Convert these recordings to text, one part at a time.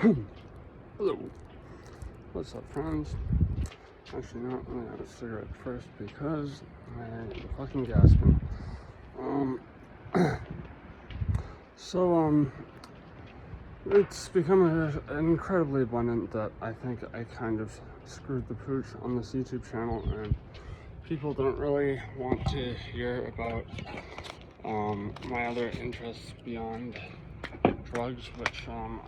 Hello. What's up, friends? Actually, no, I'm gonna have a cigarette first because I'm fucking gasping. It's become incredibly abundant that I think I kind of screwed the pooch on this YouTube channel, and people don't really want to hear about my other interests beyond drugs, which, don't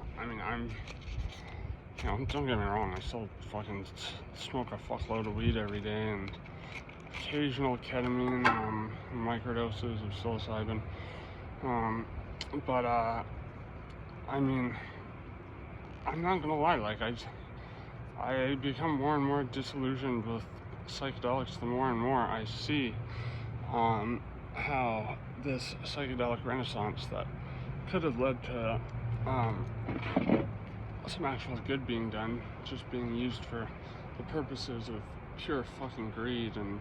get me wrong, I still fucking smoke a fuckload of weed every day and occasional ketamine, microdoses of psilocybin, I'm not gonna lie, I become more and more disillusioned with psychedelics the more and more I see how this psychedelic renaissance that could have led to some actual good being done, just being used for the purposes of pure fucking greed. And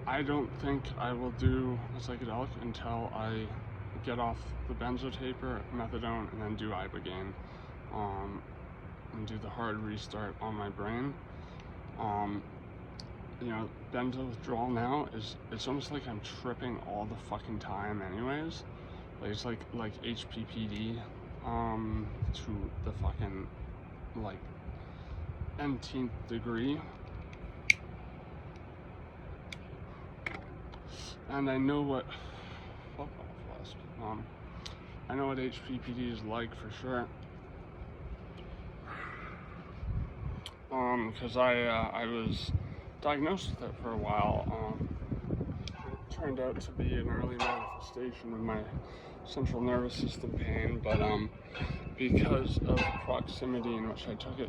I don't think I will do a psychedelic until I get off the benzotaper, methadone, and then do ibogaine, and do the hard restart on my brain. Benzo withdrawal now it's almost like I'm tripping all the fucking time anyways. Like, it's like HPPD to the fucking nth degree. And I know what I know what HPPD is like for sure. Because I was diagnosed with it for a while. It turned out to be an early manifestation of my central nervous system pain, but because of the proximity in which I took it,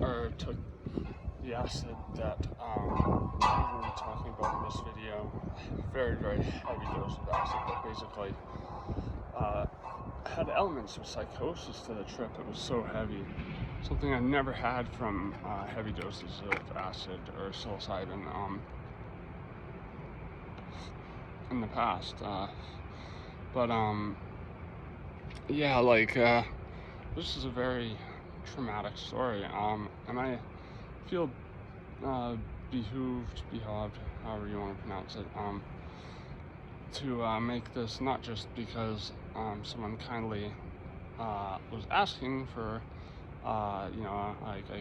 or took the acid that we were talking about in this video, very, very heavy dose of acid that basically had elements of psychosis to the trip. It was so heavy, something I never had from heavy doses of acid or psilocybin in the past. This is a very traumatic story, and I feel behoved, however you want to pronounce it, to make this not just because someone kindly was asking for I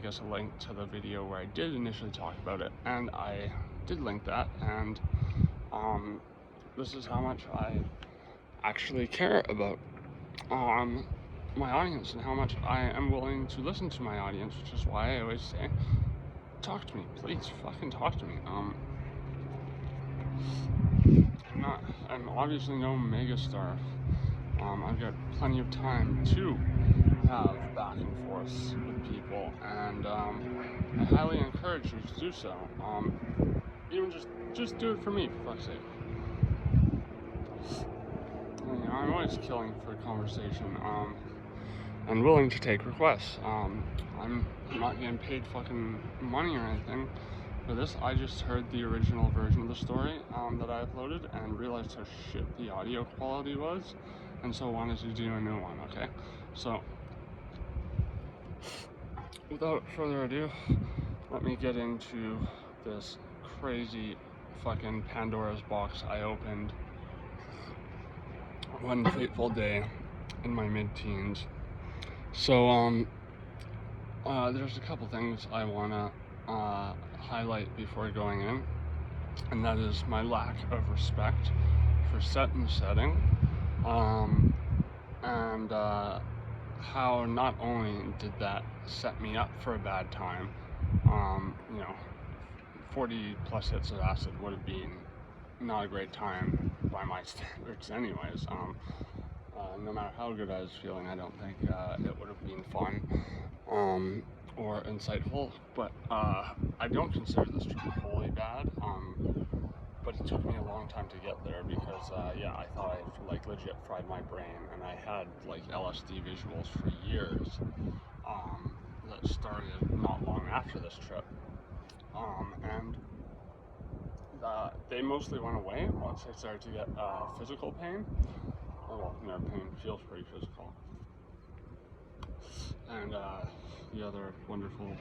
guess a link to the video where I did initially talk about it, and I did link that, and this is how much I actually care about my audience and how much I am willing to listen to my audience, which is why I always say, talk to me, please, fucking talk to me. I'm obviously no megastar. I've got plenty of time to have back and forth with people, and I highly encourage you to do so. Even just do it for me, for fuck's sake. I'm always killing for conversation, and willing to take requests. I'm not getting paid fucking money or anything for this. I just heard the original version of the story that I uploaded and realized how shit the audio quality was, and so wanted to do a new one. Okay, so without further ado, let me get into this crazy fucking Pandora's box I opened one fateful day in my mid-teens. So there's a couple things I want to highlight before going in, and that is my lack of respect for set and setting, and how not only did that set me up for a bad time, 40 plus hits of acid would have been not a great time by my standards anyways. No matter how good I was feeling, I don't think it would have been fun or insightful, but I don't consider this to be wholly bad, but it took me a long time to get there because I thought I legit fried my brain, and I had LSD visuals for years that started not long after this trip, and they mostly went away once I started to get physical pain. well, in their opinion, feels pretty physical. And the other wonderful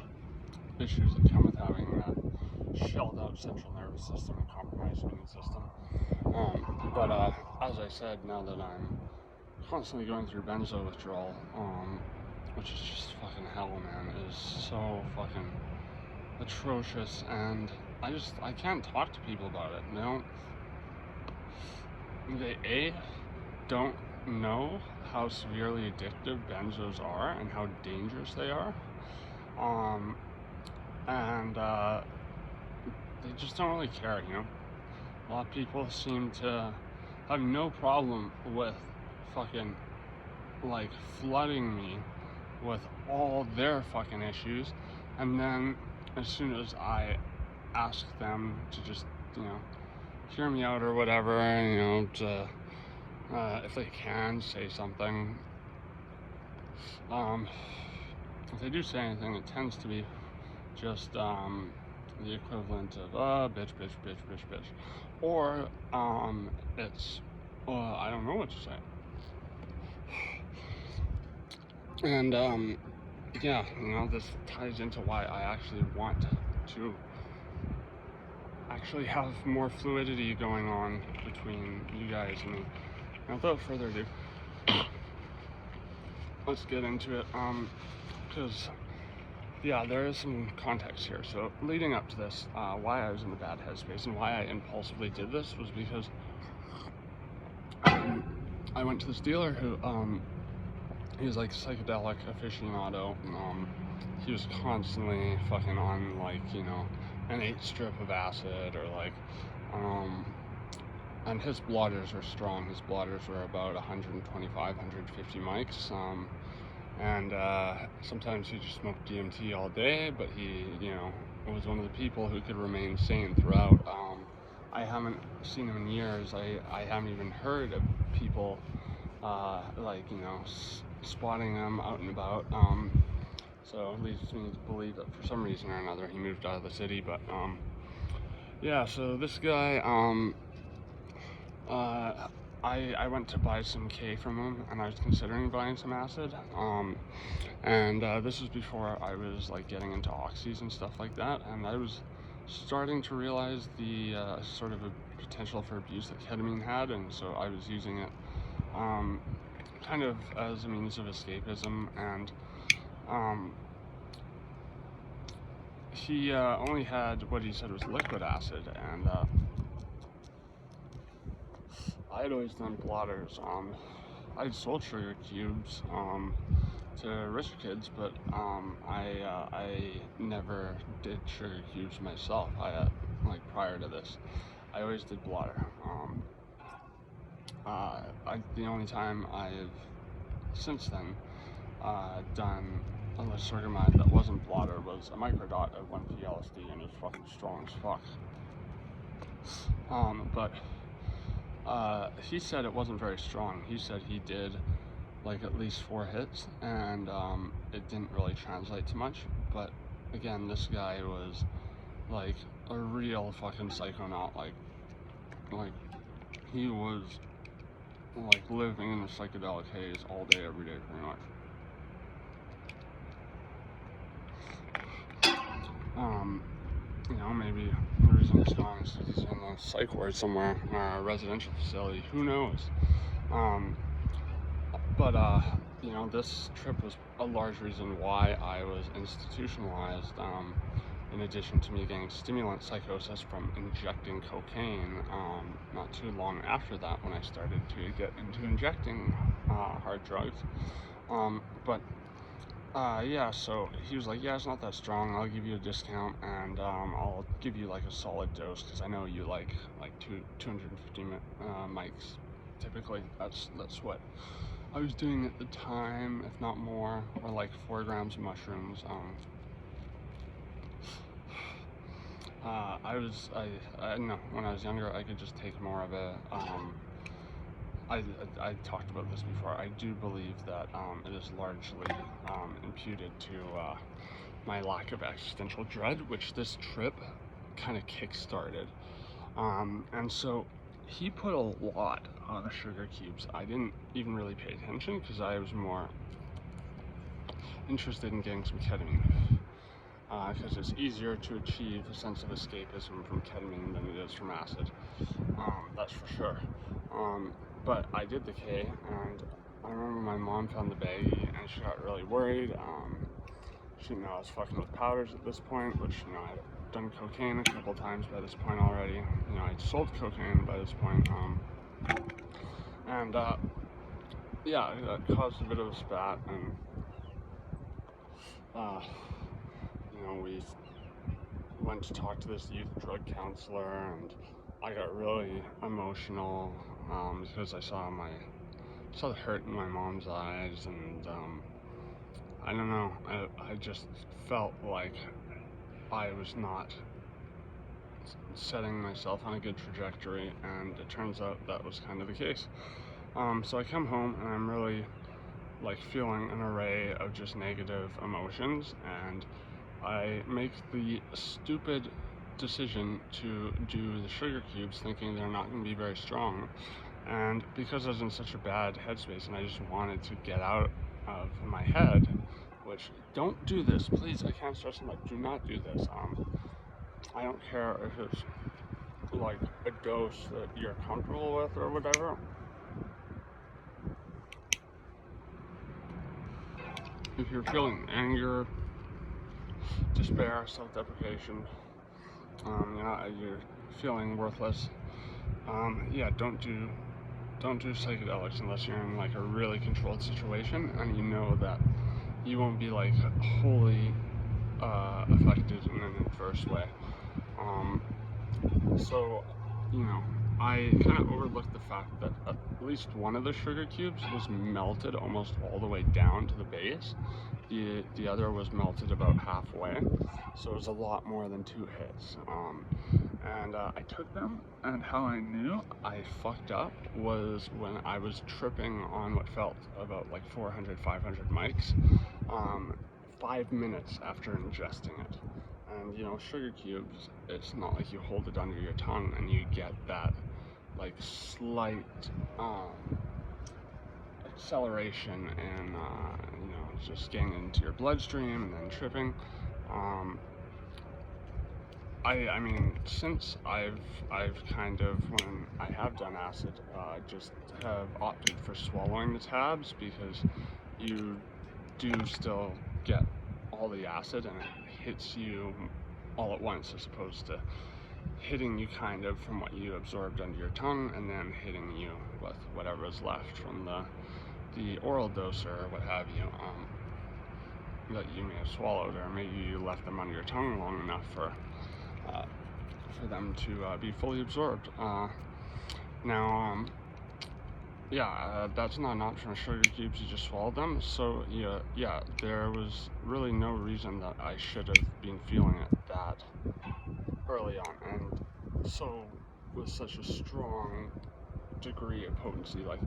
issues that come with having a shelled out central nervous system and compromised immune system. But as I said, now that I'm constantly going through benzo withdrawal, which is just fucking hell, man, it is so fucking atrocious, and I can't talk to people about it. They don't know how severely addictive benzos are and how dangerous they are, and they just don't really care, you know. A lot of people seem to have no problem with fucking like flooding me with all their fucking issues, and then as soon as I ask them to just, you know, hear me out or whatever, you know, to if they can say something, if they do say anything, it tends to be just the equivalent of bitch, or it's I don't know what to say. And yeah, you know, this ties into why I actually want to actually have more fluidity going on between you guys and me. Now, without further ado, let's get into it, because yeah, there is some context here. So leading up to this, why I was in the bad headspace and why I impulsively did this was because I went to this dealer who he was like psychedelic aficionado. He was constantly fucking on, like, you know, an 8 strip of acid, or like and his blotters were strong. His blotters were about 125, 150 mics, and sometimes he just smoked DMT all day, but he, you know, was one of the people who could remain sane throughout. I haven't seen him in years. I haven't even heard of people like, you know, spotting him out and about, so it leads me to believe that for some reason or another he moved out of the city. But yeah, so this guy, I went to buy some K from him, and I was considering buying some acid, and this was before I was like getting into oxys and stuff like that, and I was starting to realize the sort of a potential for abuse that ketamine had, and so I was using it kind of as a means of escapism. And he only had what he said was liquid acid, and I had always done blotters. I had sold sugar cubes to rich kids, but I never did sugar cubes myself. Like prior to this, I always did blotter. The only time I've since then done a lysergamide that wasn't blotter was a microdot of 1p-LSD, and it was fucking strong as fuck. But he said it wasn't very strong. He said he did like at least 4 hits, and it didn't really translate to much. But again, this guy was like a real fucking psychonaut. Like he was like living in the psychedelic haze all day, every day, pretty much. You know, maybe the reason he's gone is he's in a psych ward somewhere, or a residential facility, who knows. But you know, this trip was a large reason why I was institutionalized, in addition to me getting stimulant psychosis from injecting cocaine not too long after that, when I started to get into injecting hard drugs. But yeah, so he was like, yeah, it's not that strong, I'll give you a discount, and I'll give you like a solid dose, because I know you like 250 mics typically. That's what I was doing at the time, if not more, or like 4 grams of mushrooms. I know, when I was younger, I could just take more of it. I talked about this before. I do believe that it is largely imputed to my lack of existential dread, which this trip kind of kick-started. And so he put a lot on the sugar cubes. I didn't even really pay attention because I was more interested in getting some ketamine, because it's easier to achieve a sense of escapism from ketamine than it is from acid. That's for sure. But I did the K, and I remember my mom found the baggie, and she got really worried. She didn't know I was fucking with powders at this point, which, you know, I'd done cocaine a couple times by this point already. You know, I'd sold cocaine by this point. Yeah, that caused a bit of a spat, and you know, we went to talk to this youth drug counselor, and I got really emotional because I saw the hurt in my mom's eyes, and I don't know, I just felt like I was not setting myself on a good trajectory, and it turns out that was kind of the case. So I come home and I'm really like feeling an array of just negative emotions, and I make the stupid decision to do the sugar cubes thinking they're not going to be very strong. And because I was in such a bad headspace and I just wanted to get out of my head, which, don't do this, please, I can't stress enough, do not do this. I don't care if it's like a dose that you're comfortable with or whatever. If you're feeling anger, despair, self-deprecation, you know, you're feeling worthless, yeah, don't do psychedelics unless you're in like a really controlled situation and you know that you won't be like wholly affected in an adverse way. So, you know, I kind of overlooked the fact that at least one of the sugar cubes was melted almost all the way down to the base. The other was melted about halfway, so it was a lot more than 2 hits. I took them, and how I knew I fucked up was when I was tripping on what felt about like 400, 500 mics, 5 minutes after ingesting it. And you know, sugar cubes, it's not like you hold it under your tongue and you get that like slight acceleration and you know, just getting into your bloodstream and then tripping. I mean, since I've kind of, when I have done acid, just have opted for swallowing the tabs, because you do still get all the acid and it hits you all at once, as opposed to hitting you kind of from what you absorbed under your tongue and then hitting you with whatever is left from the oral dose or what have you, that you may have swallowed, or maybe you left them under your tongue long enough for them to be fully absorbed. That's not an option with sugar cubes, you just swallow them. So yeah, there was really no reason that I should have been feeling it that early on, and so with such a strong degree of potency, like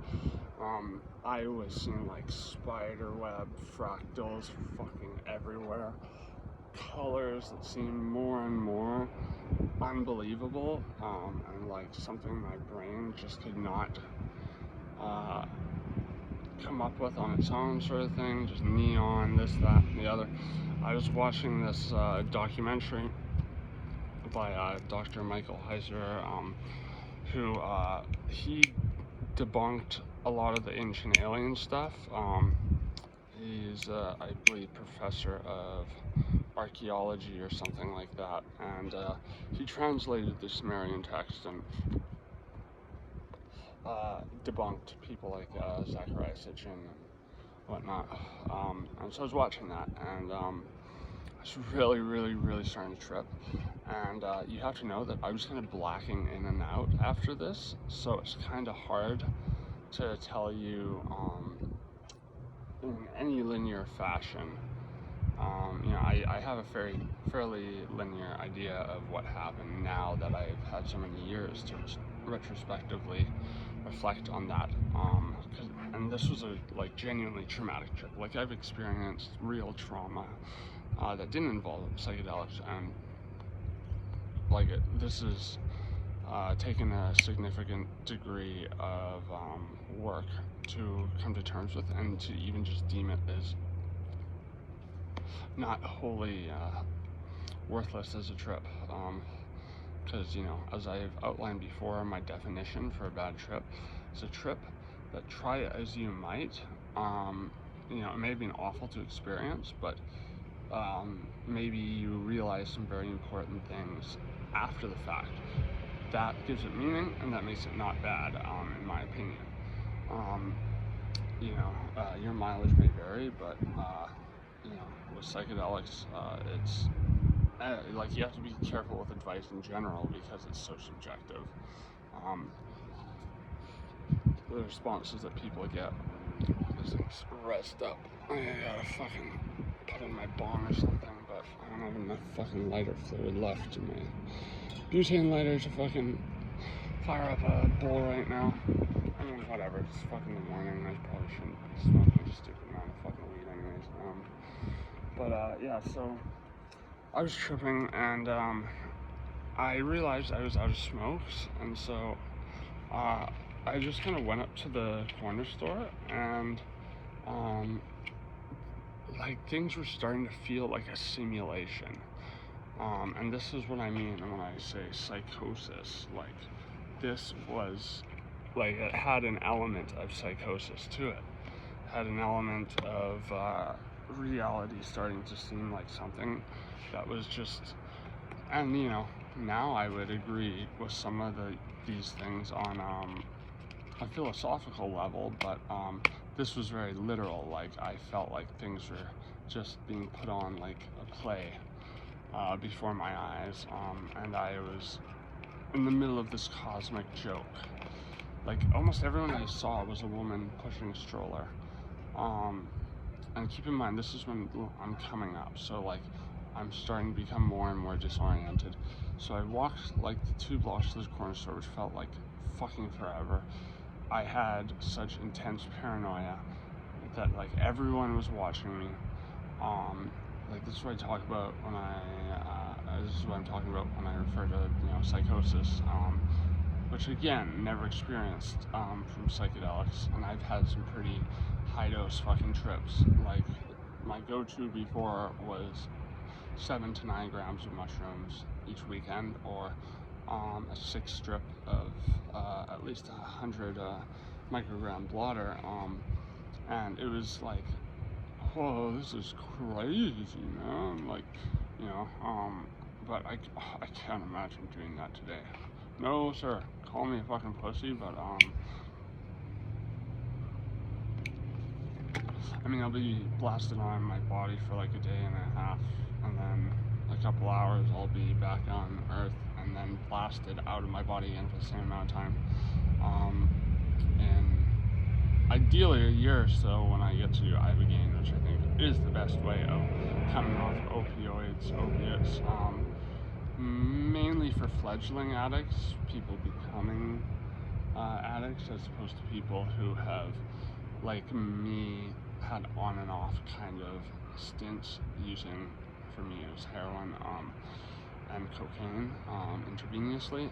I was seeing like spider web fractals fucking everywhere, colors that seemed more and more unbelievable, and like something my brain just could not come up with on its own, sort of thing. Just neon, this, that, and the other. I was watching this documentary by Dr. Michael Heiser, who he debunked a lot of the ancient alien stuff. He's I believe professor of archaeology or something like that, and he translated the Sumerian text and debunked people like Zachariah Sitchin and whatnot. And so I was watching that, and I was really starting to trip. And you have to know that I was kind of blacking in and out after this, so it's kind of hard to tell you in any linear fashion. You know, I have a fairly linear idea of what happened now that I've had so many years to retrospectively reflect on that. And this was a like genuinely traumatic trip. Like, I've experienced real trauma that didn't involve psychedelics, and like this is taken a significant degree of work to come to terms with, and to even just deem it as not wholly worthless as a trip. Because, you know, as I've outlined before, my definition for a bad trip is a trip that, try it as you might, you know, it may have been awful to experience, but maybe you realize some very important things after the fact. That gives it meaning, and that makes it not bad, in my opinion. You know, your mileage may vary, but you know, with psychedelics, it's like, you have to be careful with advice in general because it's so subjective. The responses that people get, this thing's rezzed up. I gotta fucking put in my bong or something, but I don't have enough fucking lighter fluid left in my butane lighter to fucking fire up a bowl right now. I mean, whatever, it's fucking the morning, I probably shouldn't be smoking a stupid amount of fucking weed anyways. Yeah, so I was tripping, and I realized I was out of smokes, and so I just kind of went up to the corner store, and like, things were starting to feel like a simulation. And this is what I mean when I say psychosis. Like, this was, like, it had an element of psychosis to it. It had an element of reality starting to seem like something that was just, and you know, now I would agree with some of these things on a philosophical level, but this was very literal. Like, I felt like things were just being put on like a play before my eyes, and I was in the middle of this cosmic joke. Like, almost everyone I saw was a woman pushing a stroller. And keep in mind, this is when I'm coming up, so like, I'm starting to become more and more disoriented. So I walked like the 2 blocks to the corner store, which felt like fucking forever. I had such intense paranoia that like everyone was watching me. Like, this is what I talk about when this is what I'm talking about when I refer to, you know, psychosis, which again, never experienced from psychedelics, and I've had some pretty high dose fucking trips. Like, my go-to before was 7 to 9 grams of mushrooms each weekend, or a 6 strip of at least 100 microgram blotter, and it was like, whoa, this is crazy, man. Like, you know, but I can't imagine doing that today. No, sir. Call me a fucking pussy, but I mean, I'll be blasted on my body for like a day and a half, and then a couple hours I'll be back on Earth, and then blasted out of my body again for the same amount of time. And ideally a year or so when I get to do ibogaine, which I think is the best way of coming off opiates, mainly for fledgling addicts, people becoming addicts, as opposed to people who have, like me, had on and off kind of stints using, for me it was heroin and cocaine intravenously.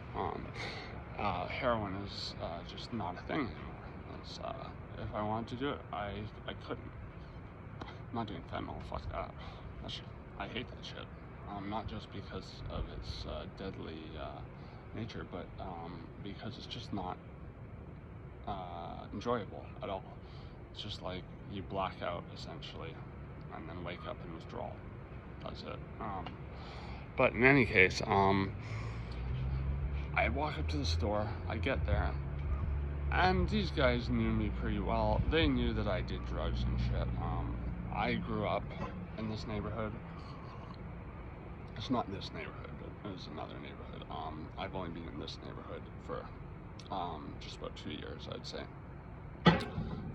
Heroin is just not a thing anymore. It's, if I wanted to do it, I couldn't. I'm not doing fentanyl, fuck that. I hate that shit. Not just because of its deadly nature, but because it's just not enjoyable at all. It's just like you black out essentially, and then wake up in withdrawal. That's it. But in any case, I walk up to the store, I get there, and these guys knew me pretty well. They knew that I did drugs and shit. I grew up in this neighborhood. It's not this neighborhood, it was another neighborhood. I've only been in this neighborhood for just about 2 years, I'd say.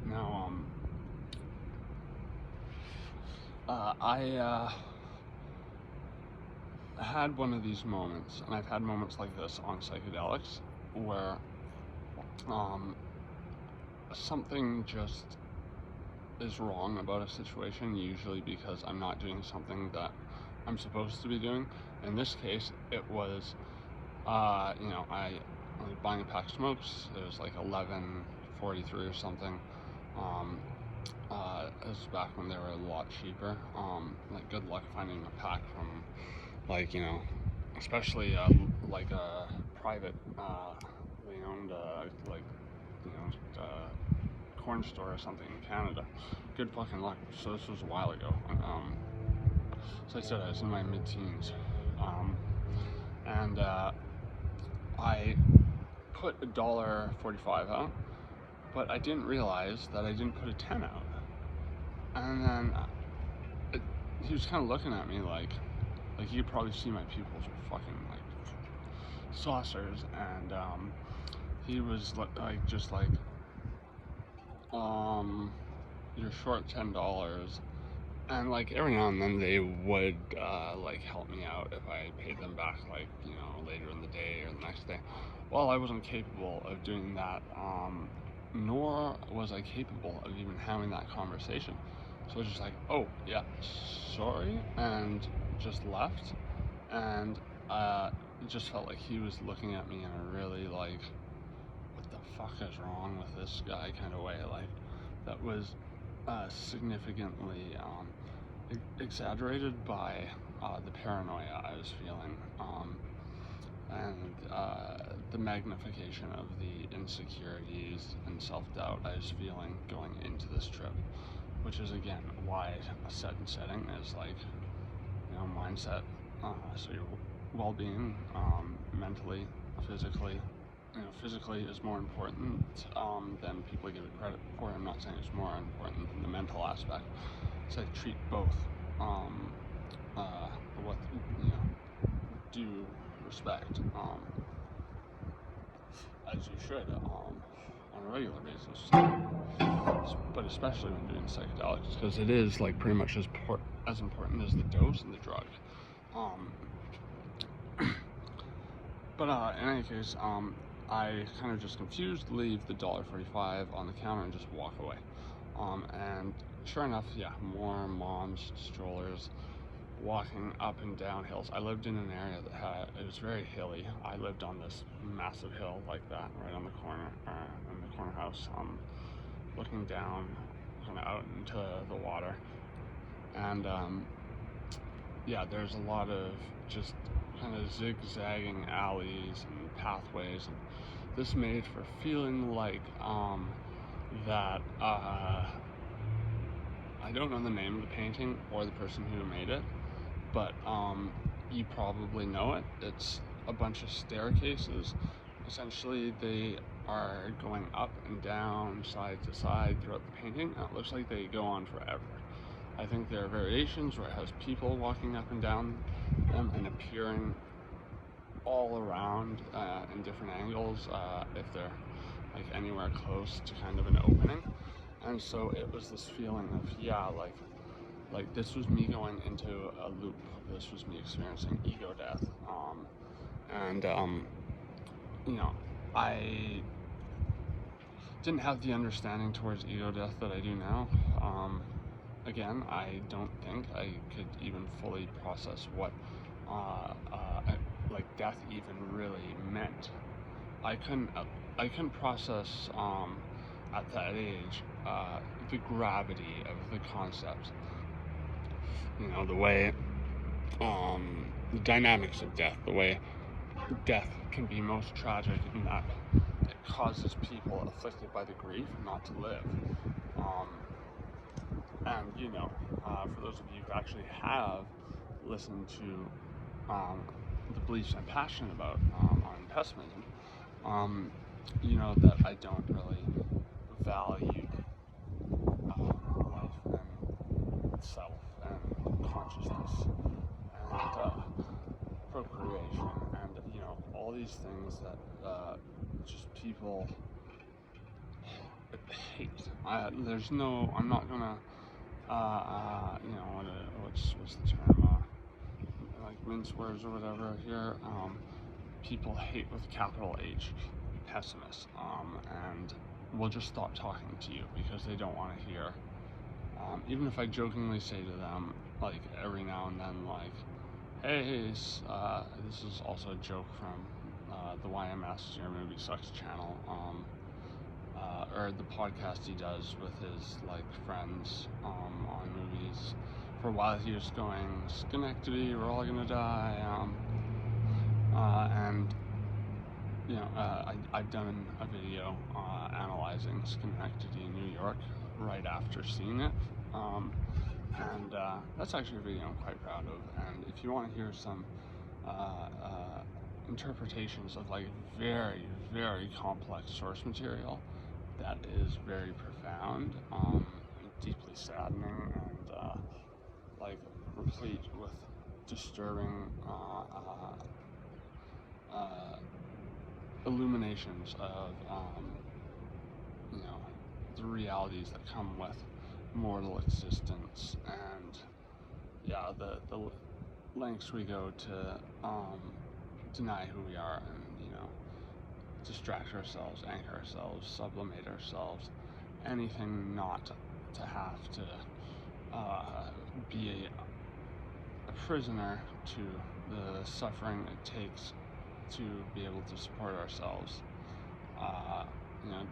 Now, I had one of these moments, and I've had moments like this on psychedelics, where something just is wrong about a situation, usually because I'm not doing something that I'm supposed to be doing. In this case, it was I was buying a pack of smokes. It was like 11.43 or something. This was back when they were a lot cheaper. Like, good luck finding a pack from, like, especially like a private owned corn store or something in Canada. Good fucking luck. So this was a while ago. So I said I was in my mid-teens, and I put $1.45 out, but I didn't realize that I didn't put a 10 out. And then he was kind of looking at me like you could probably see my pupils were fucking like saucers, and he was just like, you're short $10. And like every now and then they would like help me out if I paid them back, like, later in the day or the next day. Well, I wasn't capable of doing that, nor was I capable of even having that conversation. So I was just like, oh yeah, sorry, and just left. And it just felt like he was looking at me in a really like, what the fuck is wrong with this guy kind of way, like that was significantly exaggerated by the paranoia I was feeling, and the magnification of the insecurities and self-doubt I was feeling going into this trip, which is again why a set and setting is like, mindset, so your well-being, mentally, physically. Physically is more important than people give it credit for. I'm not saying it's more important than the mental aspect. So I treat both with due respect, as you should, on a regular basis. But especially when doing psychedelics, because it is like pretty much as important as the dose and the drug. But in any case, I kind of just confused, leave the $1.45 on the counter and just walk away. And sure enough, yeah, more moms, strollers, walking up and down hills. I lived in an area that it was very hilly. I lived on this massive hill like that, right on the corner, in the corner house, looking down, kind of out into the water. And yeah, there's a lot of just kind of zigzagging alleys and pathways, and this made for feeling like that I don't know the name of the painting or the person who made it, but you probably know it. It's a bunch of staircases. Essentially, they are going up and down, side to side throughout the painting. It looks like they go on forever. I think there are variations where it has people walking up and down them and appearing all around in different angles, if they're like anywhere close to kind of an opening. And so it was this feeling of, yeah, like this was me going into a loop. This was me experiencing ego death. And I didn't have the understanding towards ego death that I do now. Again, I don't think I could even fully process what like death even really meant. I couldn't process at that age the gravity of the concept. The way the dynamics of death, the way death can be most tragic in that it causes people afflicted by the grief not to live. And for those of you who actually have listened to the beliefs I'm passionate about on pessimism, you know that I don't really value life and self and consciousness and procreation and all these things that just people hate. I'm not gonna what's the term, like mince words or whatever here. People hate with capital H, pessimists, and will just stop talking to you because they don't want to hear. Even if I jokingly say to them, every now and then, hey, this is also a joke from the YMS, Your Movie Sucks channel, or the podcast he does with his like friends on movies. For a while he was going, Schenectady, we're all gonna die, and you know, I've done a video analyzing Schenectady, New York, right after seeing it, and that's actually a video I'm quite proud of. And if you want to hear some interpretations of like very, very complex source material that is very profound, deeply saddening, and like replete with disturbing illuminations of you know, the realities that come with mortal existence, and yeah, the lengths we go to deny who we are, and you know, distract ourselves, anchor ourselves, sublimate ourselves, anything not to have to be a prisoner to the suffering it takes to be able to support ourselves, you know,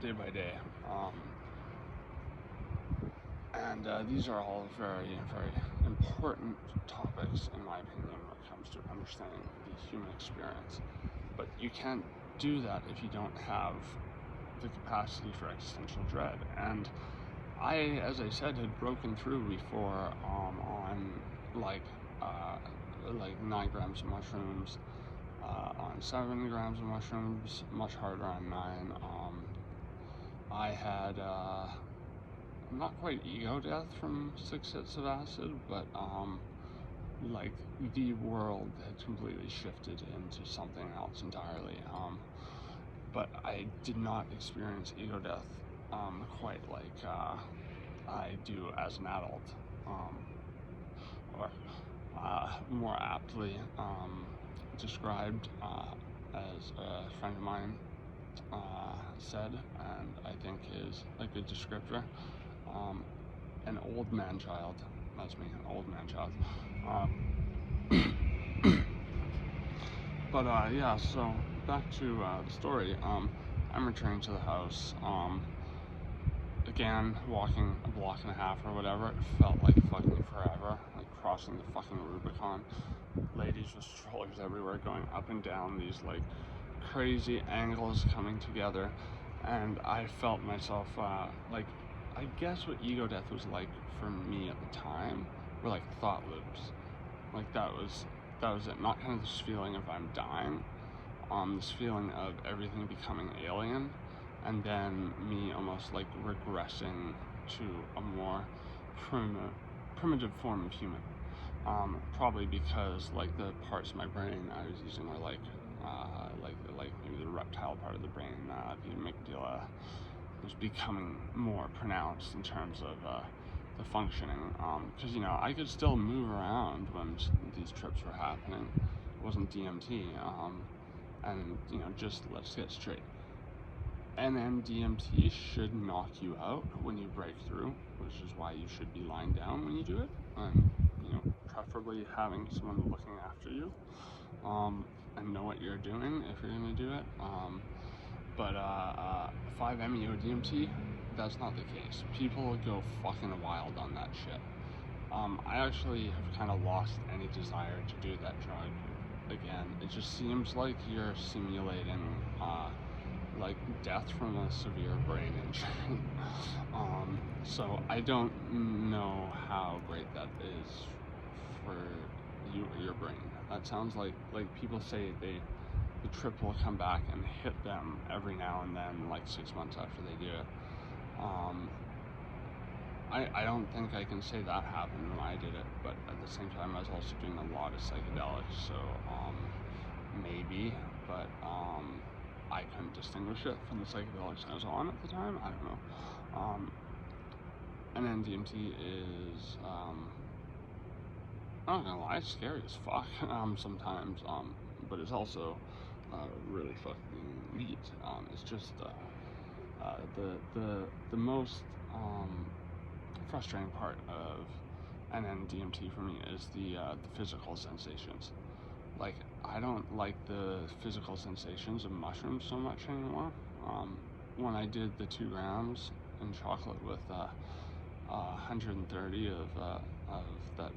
day by day. And these are all very, very important topics, in my opinion, when it comes to understanding the human experience. But you can't do that if you don't have the capacity for existential dread. And I, as I said, had broken through before on like 9 grams of mushrooms, on 7 grams of mushrooms, much harder on 9. I had not quite ego death from 6 hits of acid, but like the world had completely shifted into something else entirely. But I did not experience ego death quite like I do as an adult, or more aptly described as a friend of mine said, and I think is a good descriptor, an old man child. That's me, an old man child. But yeah, so back to the story. I'm returning to the house. Again, walking a block and a half or whatever, it felt like fucking forever, like crossing the fucking Rubicon. Ladies with strollers everywhere, going up and down these like crazy angles coming together, and I felt myself like, I guess what ego death was like for me at the time were like thought loops. Like that was it. Not kind of this feeling of I'm dying, this feeling of everything becoming alien, and then me almost like regressing to a more primitive form of human. Probably because like the parts of my brain I was using were like maybe the reptile part of the brain, the amygdala, was becoming more pronounced in terms of the functioning. Because you know, I could still move around when these trips were happening. It wasn't DMT, and you know, just let's get straight. NN-DMT should knock you out when you break through, which is why you should be lying down when you do it, and you know, preferably having someone looking after you, and know what you're doing if you're gonna do it. But 5-MeO-DMT, that's not the case. People go fucking wild on that shit. I actually have kind of lost any desire to do that drug again. It just seems like you're simulating like death from a severe brain injury. So I don't know how great that is for your brain. That sounds like people say the trip will come back and hit them every now and then, like 6 months after they do it. I don't think I can say that happened when I did it, but at the same time I was also doing a lot of psychedelics, so maybe, but I couldn't distinguish it from the psychedelics I was on at the time. I don't know. And then DMT is, I'm not gonna lie, it's scary as fuck sometimes, but it's also really fucking neat. It's just the most frustrating part of NN-DMT for me is the physical sensations. like, I don't like the physical sensations of mushrooms so much anymore. When I did the 2 grams in chocolate with 130 of that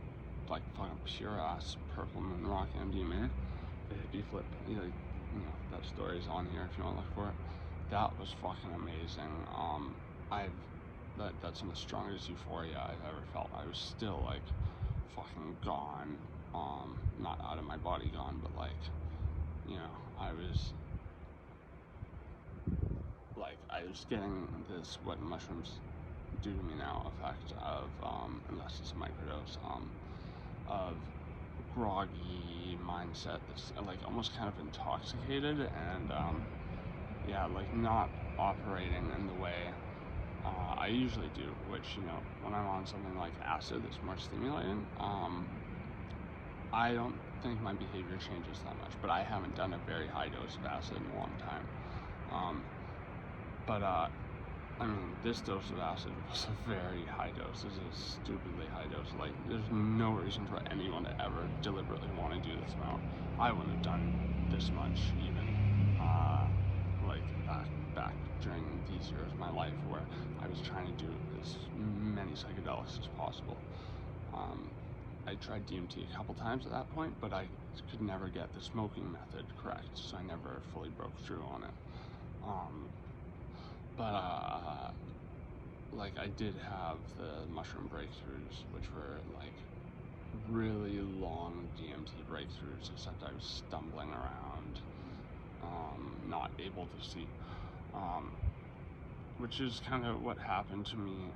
like fucking pure ass purple moon rock MDMA, the hippie flip, that story's on here if you want to look for it. That was fucking amazing. That's some of the strongest euphoria I've ever felt. I was still like fucking gone, not out of my body gone, but like, I was getting this what mushrooms do to me now effect of, unless it's a microdose, of groggy mindset that's like almost kind of intoxicated, and like not operating in the way I usually do, which, when I'm on something like acid that's more stimulating, I don't think my behavior changes that much, but I haven't done a very high dose of acid in a long time. I mean, this dose of acid was a very high dose. This is a stupidly high dose. Like, there's no reason for anyone to ever deliberately want to do this amount. I wouldn't have done this much even, like, back during these years of my life where I was trying to do as many psychedelics as possible. I tried DMT a couple times at that point, but I could never get the smoking method correct, so I never fully broke through on it. Like, I did have the mushroom breakthroughs, which were like really long DMT breakthroughs, except I was stumbling around, not able to see, which is kind of what happened to me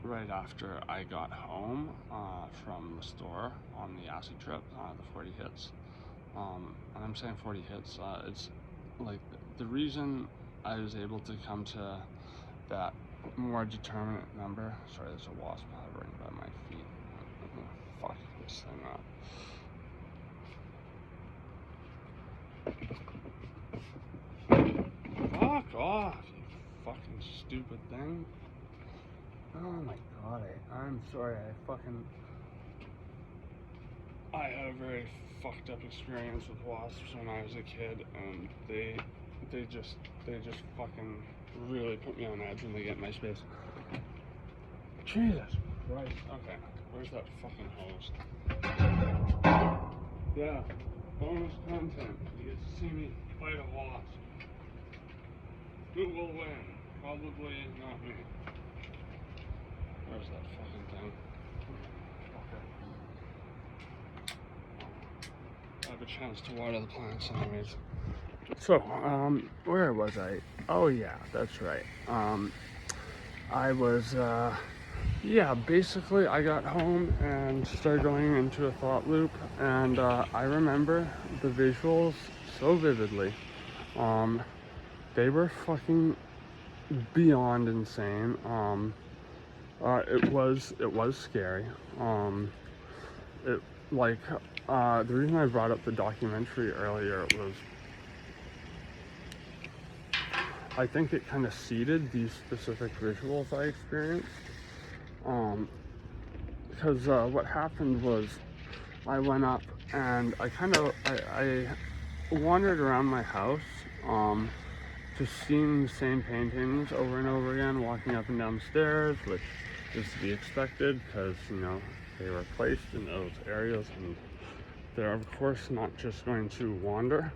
right after I got home from the store on the acid trip, the 40 hits. And I'm saying 40 hits, it's like the reason I was able to come to that more determinate number. Sorry, there's a wasp hovering by my feet. I'm gonna fuck this thing up. Fuck off, you fucking stupid thing. Oh my god, I'm sorry, I had a very fucked up experience with wasps when I was a kid, and they just fucking really put me on edge when they get in my space. Jesus Christ. Okay, where's that fucking hose? Yeah, bonus content. You get to see me fight a wasp. Who will win? Probably not me. Where's that fucking thing? I have a chance to water the plants anyways. So, where was I? Oh yeah, that's right. I was, basically I got home and started going into a thought loop, and I remember the visuals so vividly. They were fucking beyond insane. It was scary. The reason I brought up the documentary earlier was I think it kind of seeded these specific visuals I experienced. Because what happened was I went up and I wandered around my house, just seeing the same paintings over and over again, walking up and down the stairs, which is to be expected because, they were placed in those areas and they're of course not just going to wander,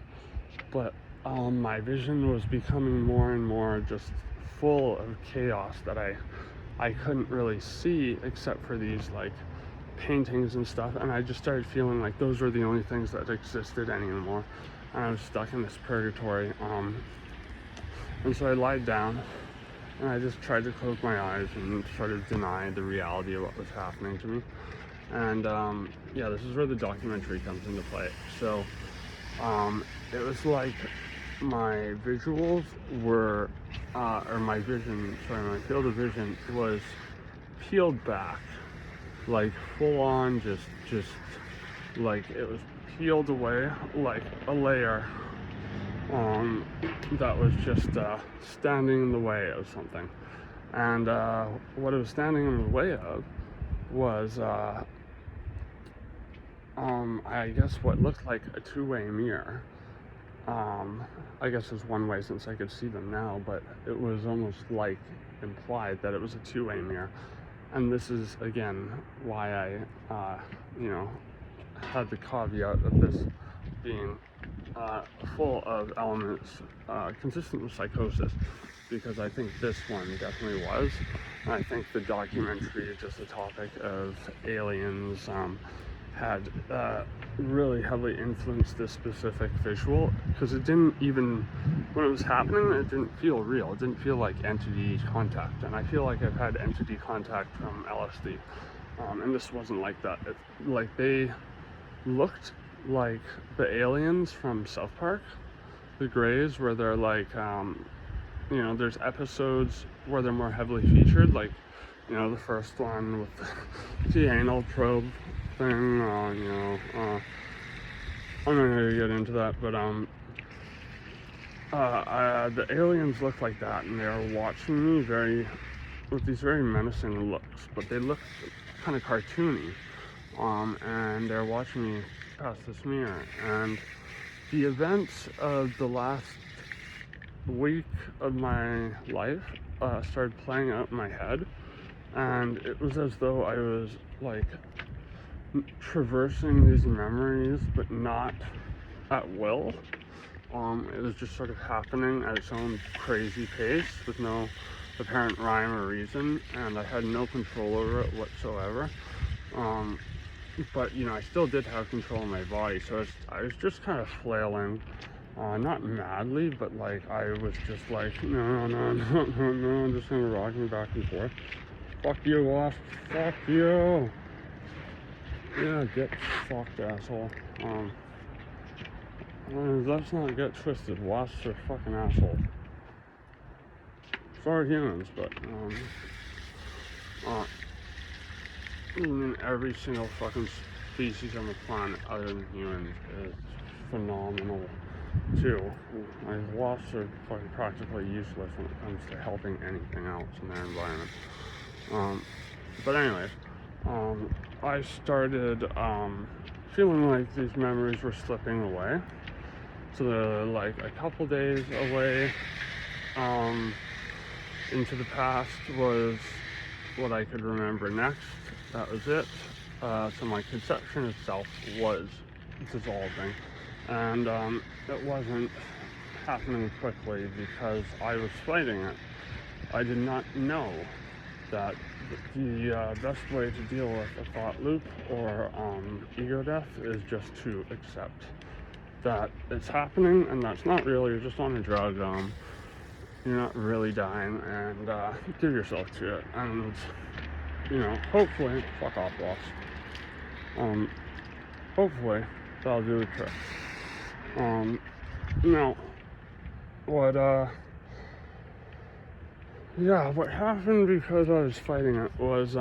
but my vision was becoming more and more just full of chaos that I couldn't really see except for these like paintings and stuff, and I just started feeling like those were the only things that existed anymore, and I was stuck in this purgatory. And so I lied down and I just tried to close my eyes and sort of deny the reality of what was happening to me. And this is where the documentary comes into play. So it was like my visuals were, my field of vision was peeled back, like full on, just like it was peeled away like a layer that was just standing in the way of something. And what it was standing in the way of was I guess what looked like a two-way mirror. I guess is one way since I could see them now, but it was almost like implied that it was a two-way mirror. And this is, again, why I, had the caveat of this being full of elements consistent with psychosis, because I think this one definitely was. And I think the documentary, just the topic of aliens, had really heavily influenced this specific visual, because it didn't even, when it was happening, it didn't feel real. It didn't feel like entity contact, and I feel like I've had entity contact from LSD, and this wasn't like that. Like, they looked like the aliens from South Park, the Greys, where they're like, there's episodes where they're more heavily featured, like, the first one with the anal probe thing, I'm not gonna get into that, but the aliens look like that, and they are watching me with these very menacing looks, but they look kind of cartoony, and they're watching me past this mirror. And the events of the last week of my life started playing out in my head, and it was as though I was like traversing these memories, but not at will. It was just sort of happening at its own crazy pace with no apparent rhyme or reason, and I had no control over it whatsoever. But I still did have control of my body, so I was just kind of flailing, not madly, but like I was just like, no, I'm just kind of rocking back and forth. Fuck you, wasp. Fuck you. Yeah, get fucked, asshole. Let's not get twisted. Wasps are fucking assholes. So are humans, but, I mean, every single fucking species on the planet other than humans is phenomenal, too. Like, wasps are fucking practically useless when it comes to helping anything else in their environment. But anyways, I started feeling like these memories were slipping away. So they're like a couple days away into the past was what I could remember next. That was it. So my conception itself was dissolving, and it wasn't happening quickly because I was fighting it. I did not know that the best way to deal with a thought loop or ego death is just to accept that it's happening and that's not real. You're just on a drug. You're not really dying, and give yourself to it. And hopefully, fuck off, boss. Hopefully that'll do the trick. Now, what happened because I was fighting it was,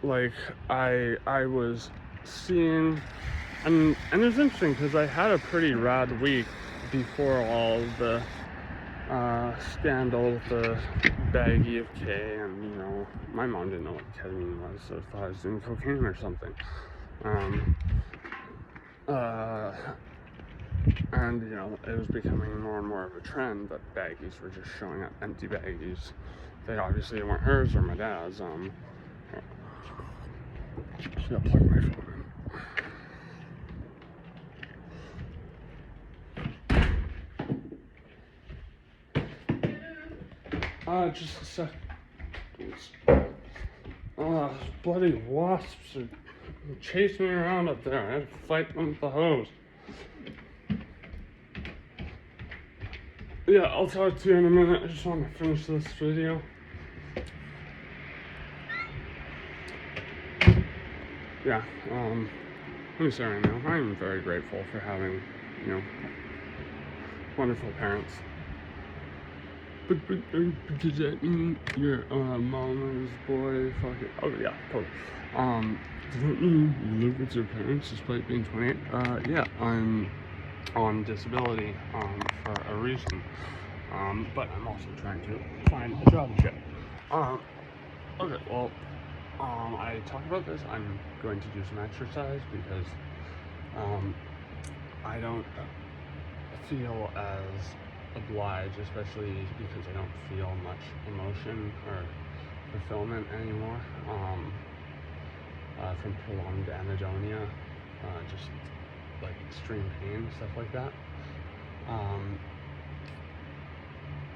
like, I was seeing, and it was interesting because I had a pretty rad week before all the scandal with the baggie of K, and my mom didn't know what ketamine was, so I thought I was doing cocaine or something. And it was becoming more and more of a trend that baggies were just showing up, empty baggies. They obviously weren't hers or my dad's. Just gotta plug my phone in. Just a sec. Bloody wasps are chasing me around up there. I had to fight them with the hose. Yeah, I'll talk to you in a minute. I just want to finish this video. Yeah, let me say right now, I'm very grateful for having, wonderful parents. But does that mean your mama's boy fucking... Oh, yeah, totally. Does that mean you live with your parents despite being 28? Yeah, I'm on disability for a reason. But I'm also trying to find a job and shit. Okay, well, I talk about this, I'm going to do some exercise because I don't feel as obliged, especially because I don't feel much emotion or fulfillment anymore from prolonged anhedonia, just like extreme pain, stuff like that.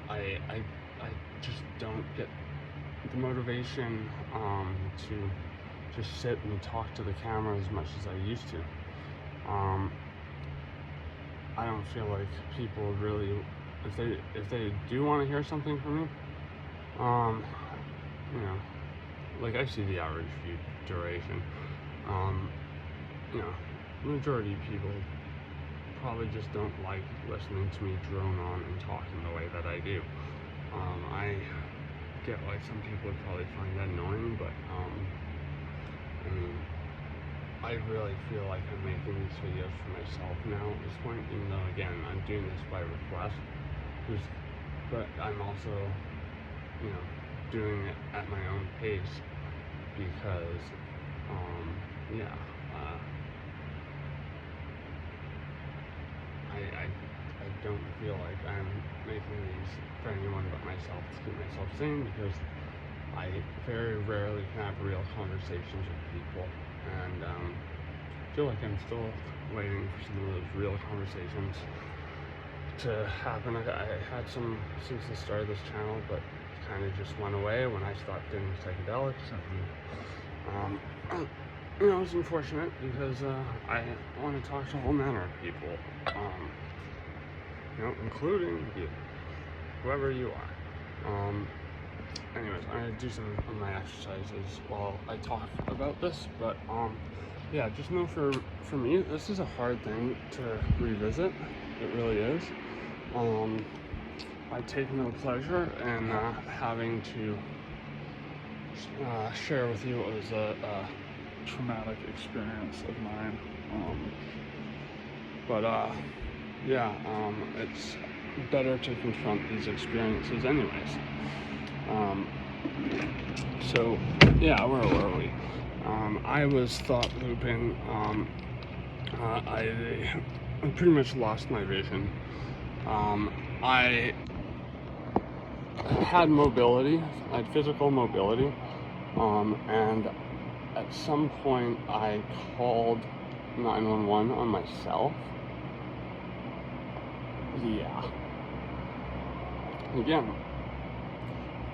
I just don't get the motivation to just sit and talk to the camera as much as I used to. I don't feel like people really, if they do want to hear something from me, you know, like I see the average view duration. You know, majority of people probably just don't like listening to me drone on and talking the way that I do. I get why some people would probably find that annoying, but I mean, I really feel like I'm making these videos for myself now at this point, even though again I'm doing this by request. But I'm also, you know, doing it at my own pace because, yeah, I don't feel like I'm making these for anyone but myself to keep myself sane, because I very rarely can have real conversations with people, and I feel like I'm still waiting for some of those real conversations to happen. I had some since the start of this channel, but kind of just went away when I stopped doing psychedelics, and you know, it's unfortunate because I want to talk to a whole manner of people, you know, including you, whoever you are. Anyways, I'm gonna do some of my exercises while I talk about this, but yeah, just know for me, this is a hard thing to revisit. It really is. I take no pleasure in having to share with you what was a traumatic experience of mine. But yeah, it's better to confront these experiences anyways. So yeah, where were we? I was thought looping. I pretty much lost my vision. I had mobility, I had physical mobility, and at some point I called 911 on myself. Yeah. Again,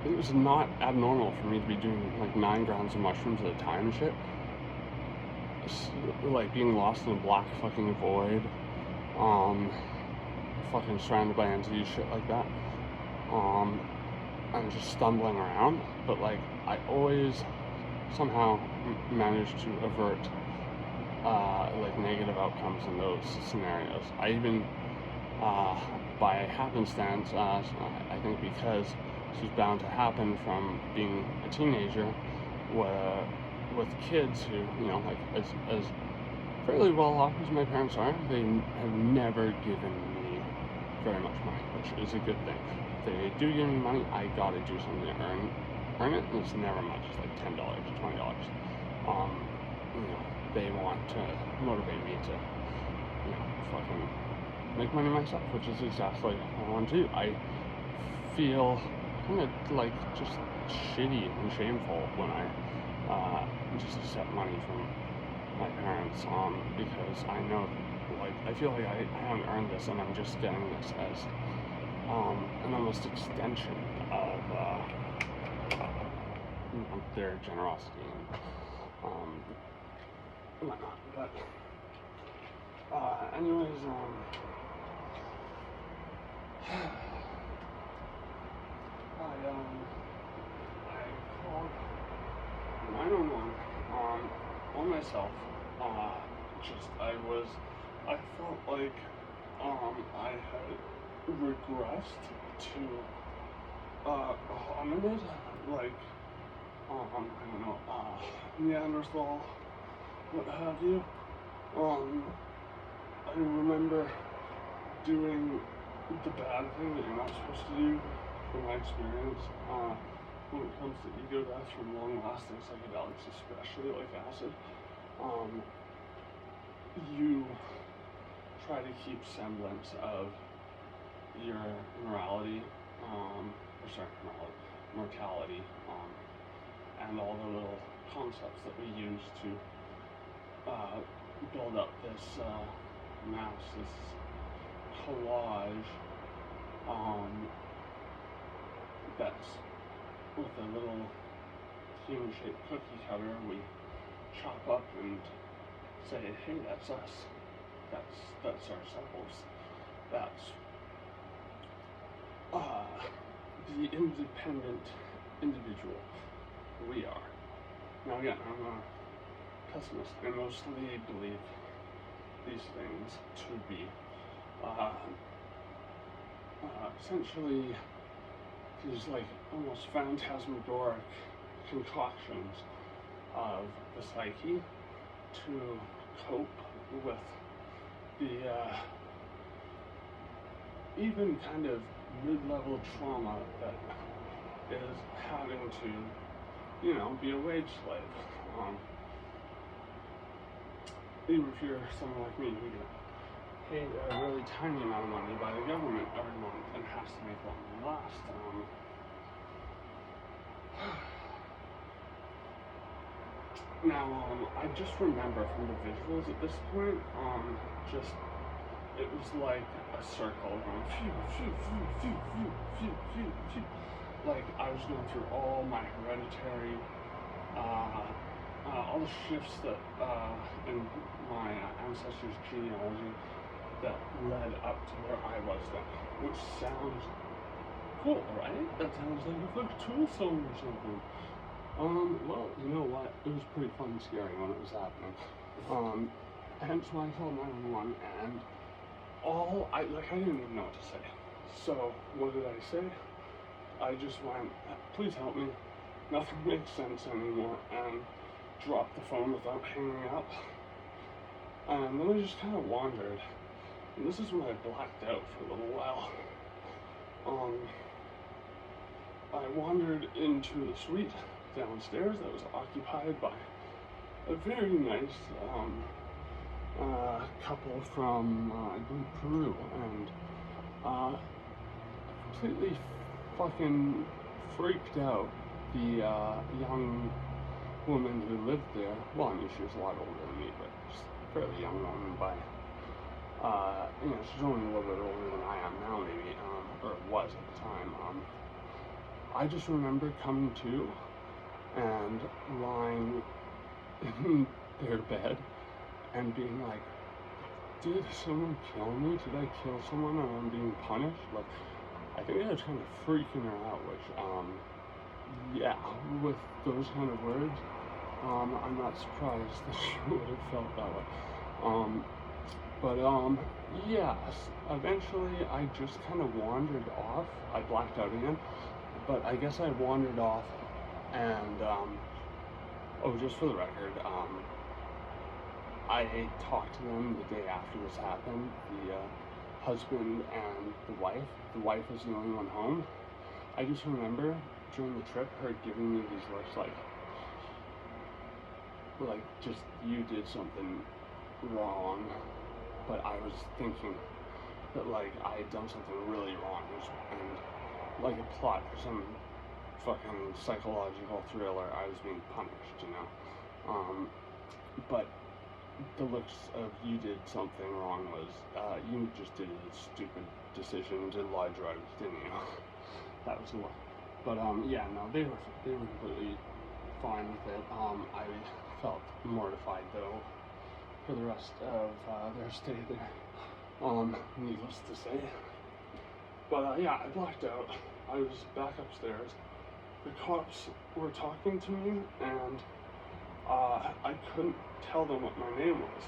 it was not abnormal for me to be doing like 9 grams of mushrooms at a time and shit. Like being lost in a black fucking void, fucking surrounded by entities, shit like that. I'm just stumbling around, but like I always somehow managed to avert like negative outcomes in those scenarios. I even by happenstance, I think because this was bound to happen from being a teenager with kids who, you know, like as fairly well off as my parents are, they have never given me very much money, which is a good thing. If they do give me money, I gotta do something to earn it, and it's never much. It's like $10, $20. You know, they want to motivate me to, you know, fucking make money myself, which is exactly what I want to do. I feel kind of like just shitty and shameful when I just accept money from my parents, because I know, like, I feel like I haven't earned this, and I'm just getting this as an almost extension of you know, their generosity and whatnot. But anyways, I called 911 on myself. I felt like I had regressed to hominid, like I don't know, Neanderthal, what have you. I remember doing the bad thing that you're not supposed to do, from my experience, when it comes to ego death from long-lasting psychedelics, especially like acid, you try to keep semblance of your morality, mortality, and all the little concepts that we use to build up this mass, this collage, that's with a little human-shaped cookie cutter we chop up and say, hey, that's us, that's ourselves, that's the independent individual we are. Now again, I'm a pessimist. I mostly believe these things to be essentially these like almost phantasmagoric concoctions of the psyche to cope with the even kind of mid-level trauma that is having to, you know, be a wage slave. Even if you're someone like me who gets paid a really tiny amount of money by the government every month and has to make one last. Now, I just remember from the visuals at this point, it was like a circle going phew, phew, phew, phew, phew, phew, phew, phew. Like I was going through all my hereditary, all the shifts that in my ancestors' genealogy that led up to where I was then, which sounds cool, right? That sounds like a fucking tool song or something. Well, you know what? It was pretty fun and scary when it was happening. Hence why I called 911, and I didn't even know what to say. So, what did I say? I just went, please help me. Nothing makes sense anymore, and dropped the phone without hanging up. And then I just kind of wandered. And this is when I blacked out for a little while. I wandered into the suite downstairs that was occupied by a very nice couple from, I believe, Peru, and completely fucking freaked out the young woman who lived there. Well, I mean, she was a lot older than me, but just a fairly young woman by, you know, she's only a little bit older than I am now, maybe, or was at the time. I just remember coming to and lying in their bed and being like, did someone kill me? Did I kill someone and I'm being punished? Like, I think I was kind of freaking her out, which, yeah, with those kind of words, I'm not surprised that she would have felt that way. But, yes, eventually I just kind of wandered off. I blacked out again, but I guess I wandered off and, oh, just for the record, I talked to them the day after this happened, the husband and the wife. The wife was the only one home. I just remember during the trip her giving me these looks like just you did something wrong, but I was thinking that like I had done something really wrong, and like a plot for some fucking psychological thriller, I was being punished, you know. But the looks of you did something wrong was you just did a stupid decision to lie drugs, didn't you? That was the look. But yeah, no, they were completely fine with it. I felt mortified though for the rest of their stay there. Needless to say. But yeah, I blacked out. I was back upstairs. The cops were talking to me, and I couldn't tell them what my name was,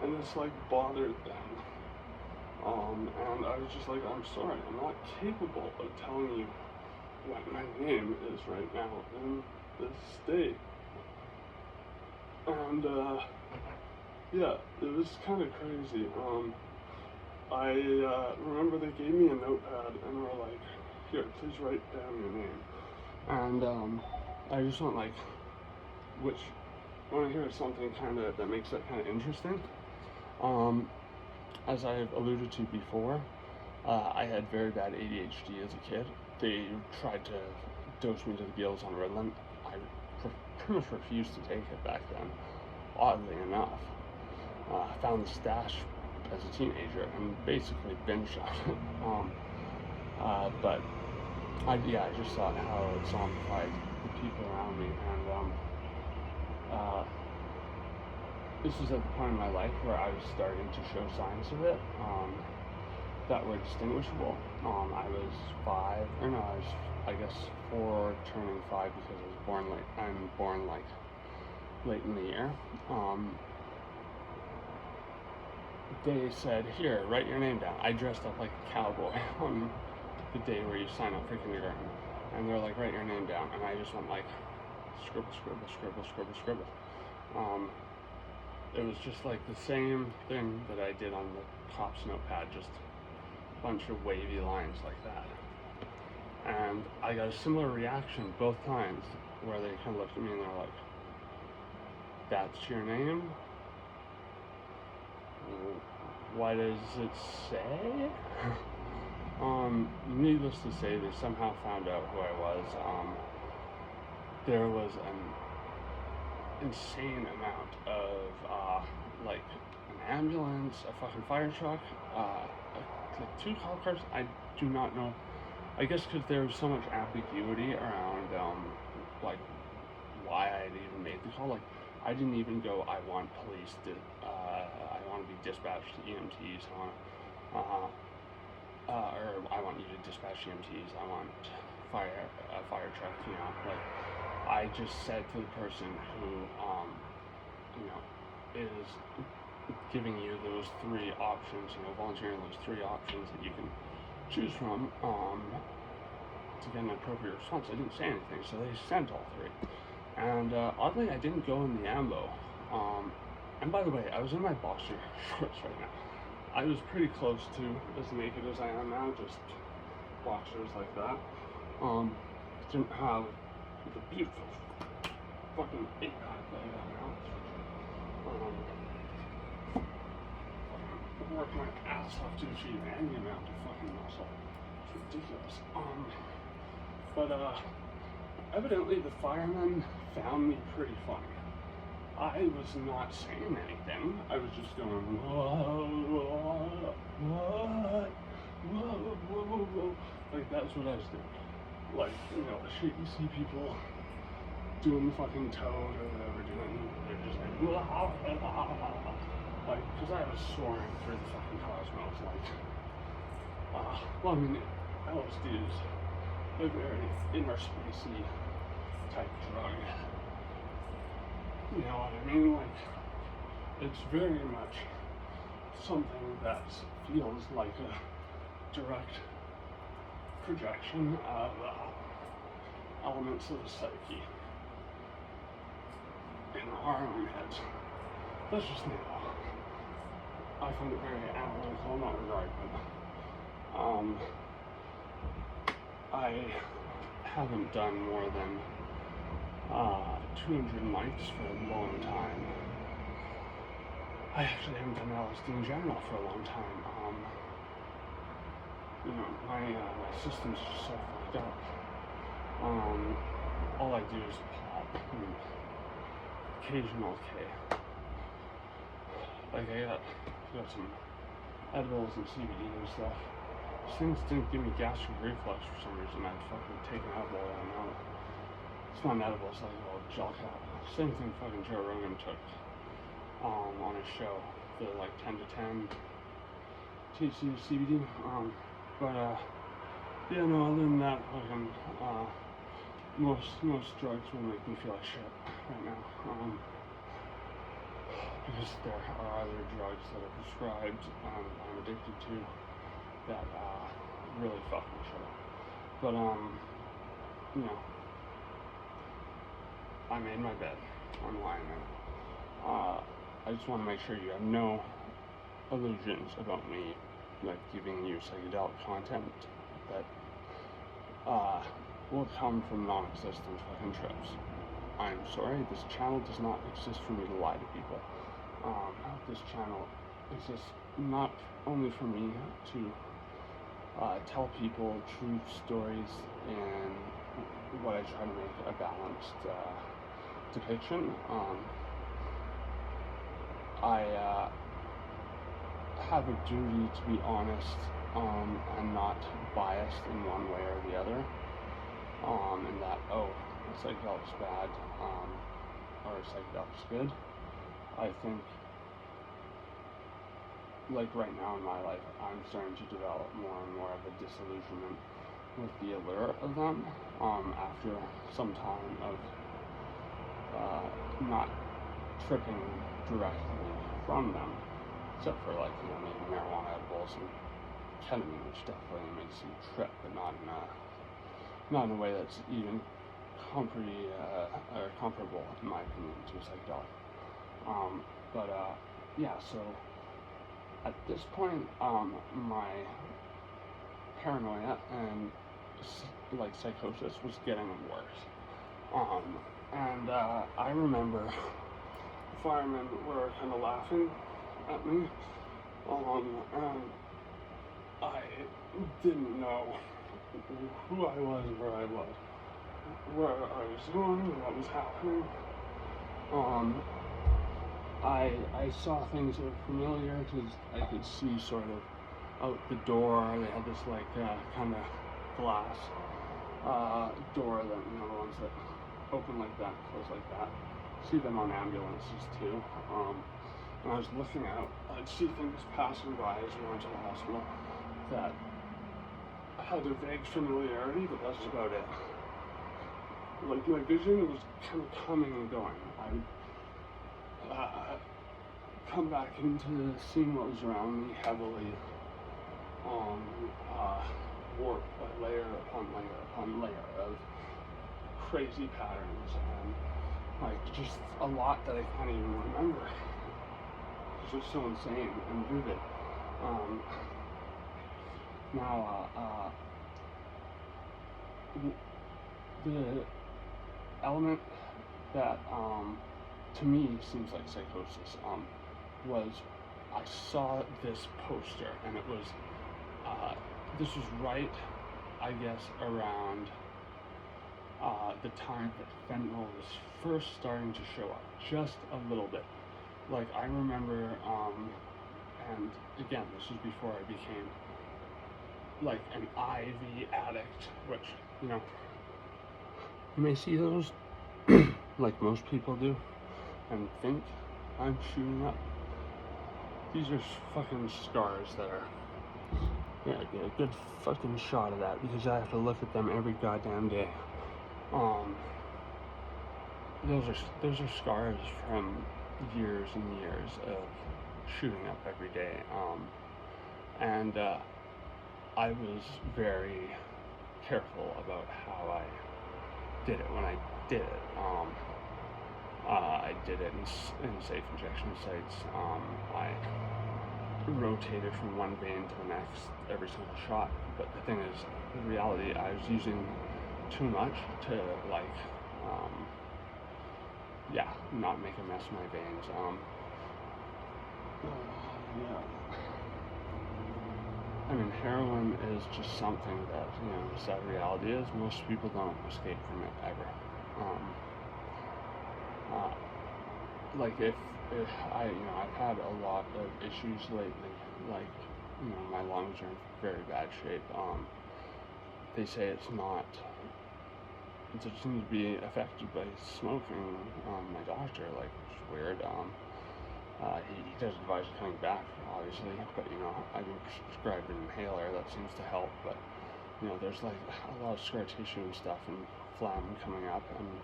and this like bothered them. And I was just like, I'm sorry, I'm not capable of telling you what my name is right now in this state. And yeah, it was kind of crazy. I remember they gave me a notepad and were like, here, please write down your name. And I just want like, which when I hear something kind of that makes it kind of interesting, as I've alluded to before, I had very bad ADHD as a kid. They tried to dose me to the gills on Ritalin. I pretty much refused to take it back then, oddly enough. I found the stash as a teenager and basically binged on it. But I just saw how it zombified the people around me, and this was at the point in my life where I was starting to show signs of it that were distinguishable. I was I guess 4 turning 5 because I was born late. I'm born like late in the year. They said, here, write your name down. I dressed up like a cowboy on the day where you sign up for kindergarten. And they're like, write your name down. And I just went like, scribble, scribble, scribble, scribble, scribble. It was just like the same thing that I did on the cop's notepad, just a bunch of wavy lines like that. And I got a similar reaction both times, where they kind of looked at me and they're like, that's your name? What does it say? Needless to say, they somehow found out who I was. There was an insane amount of like an ambulance, a fucking fire truck, like 2 cop cars. I do not know. I guess because there was so much ambiguity around like why I had even made the call. Like I didn't even go, I want police to, I want to be dispatched to EMTs, or I want you to dispatch EMTs, I want a fire truck, you know, like, I just said to the person who, you know, is giving you those 3 options, you know, volunteering those 3 options that you can choose from, to get an appropriate response. I didn't say anything, so they sent all 3. And oddly, I didn't go in the ambo. And by the way, I was in my boxer shorts right now. I was pretty close to as naked as I am now, just boxers like that. Didn't have the beautiful fucking 8-pack that I got now. Work my ass off to achieve any amount of fucking muscle. It's ridiculous. But evidently the firemen found me pretty funny. I was not saying anything. I was just going, whoa, what? Whoa. Like, that's what I was doing. Like, you know, the shit you see people doing the fucking toad or whatever doing. They're just like, like, because I was soaring through the fucking cosmos. Like, well, I mean, LSD is a very inner spacey type drug. You know what I mean? Like, it's very much something that feels like a direct projection of elements of the psyche in our own heads. That's just me. I find it very analytical in that regard, but I haven't done more than 200 mics for a long time. I actually haven't done LSD in general for a long time. You know, my system's just so fucked up. All I do is pop and occasional K. Like I got some edibles and CBD and stuff. These things didn't give me gastric reflux for some reason. I'd fucking take an edible and out. It's not an edible, it's like a little gel cap. Same thing fucking Joe Rogan took on his show. The like 10 to 10 THC or CBD. Yeah, no, other than that, fucking, most drugs will make me feel like shit right now. Because there are other drugs that are prescribed, I'm addicted to, that, really fuck me shit up. But, you know, I made my bed. I'm lying in it. I just want to make sure you have no illusions about me, like, giving you psychedelic content that will come from non-existent fucking trips. I'm sorry, this channel does not exist for me to lie to people. This channel exists not only for me to tell people true stories and what I try to make a balanced depiction. I have a duty to be honest and not biased in one way or the other. And that, psychedelic's bad or psychedelic's good. I think, like right now in my life, I'm starting to develop more and more of a disillusionment with the allure of them after some time of not tripping directly from them, except for like, maybe marijuana edibles and ketamine, which definitely makes you trip, but not in a way that's even comparable, in my opinion, to a psychedelic. So at this point, my paranoia and psychosis was getting worse. I remember the firemen were kind of laughing at me, and I didn't know who I was, where I was going, what was happening. I saw things that were familiar because I could see sort of out the door. They had this kind of glass door that, the ones that open like that, close like that. See them on ambulances too. And I was looking out, I'd see things passing by as we went to the hospital that had a vague familiarity, but that's about it. Like, my vision was kind of coming and going. I come back into seeing what was around me heavily warped by layer upon layer upon layer of crazy patterns, and just a lot that I can't even remember. It's just so insane and vivid. The element that to me seems like psychosis was I saw this poster, and it was this was right, I guess, around the time that fentanyl was first starting to show up, just a little bit. Like, I remember, and again, this was before I became like an IV addict, which, you may see those like most people do and think I'm shooting up. These are fucking scars that are, get a good fucking shot of that because I have to look at them every goddamn day. Those are scars from years and years of shooting up every day. And I was very careful about how I did it when I did it. I did it in safe injection sites. I rotated from one vein to the next every single shot. But the thing is, in reality, I was using too much to not make a mess of my veins. I mean, heroin is just something that, sad reality is, most people don't escape from it ever. If I've had a lot of issues lately, my lungs are in very bad shape. They say it doesn't seem to be affected by smoking. My doctor, which is weird. He does advise coming back, obviously, but I've been prescribed an inhaler that seems to help, but there's a lot of scar tissue and stuff and phlegm coming up, and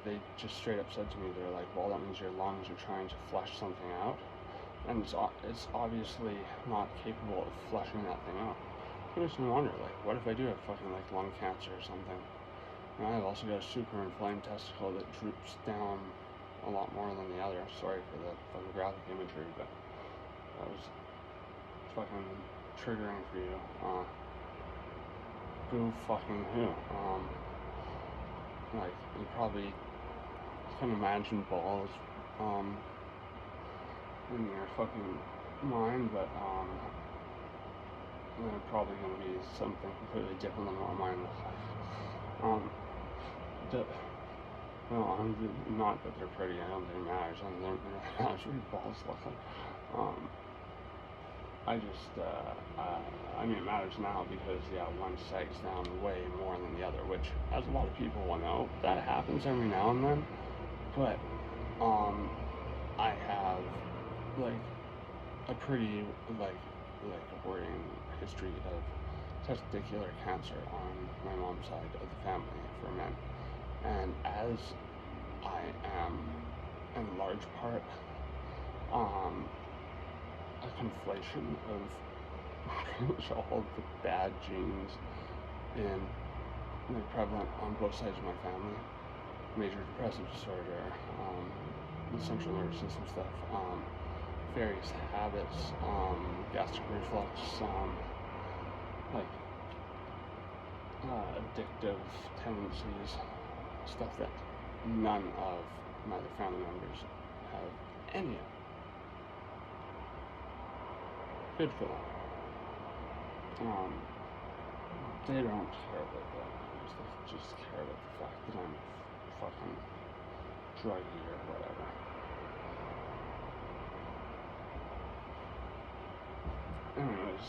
they just straight up said to me, they're like, well, that means your lungs are trying to flush something out, and it's obviously not capable of flushing that thing out. It makes me wonder, what if I do have fucking lung cancer or something? I've also got a super inflamed testicle that droops down a lot more than the other. Sorry for the fucking graphic imagery, but that was fucking triggering for you. boo fucking who. Like, you probably can imagine balls, in your fucking mind, but, they're probably gonna be something completely different than what mine looks like. Not that they're pretty, I don't think it matters, I don't think it matters what your balls look like. I mean, it matters now because, one sags down way more than the other, which, as a lot of people will know, that happens every now and then, but, I have, like, a pretty, worrying history of testicular cancer on my mom's side of the family for men, and as I am, in large part, a conflation of pretty much all the bad genes prevalent on both sides of my family. Major depressive disorder, the central nervous system stuff, various habits, gastric reflux, addictive tendencies, stuff that none of my other family members have any of. Good for them. They don't care about that. They just care about the fact that I'm fucking druggy or whatever. Anyways,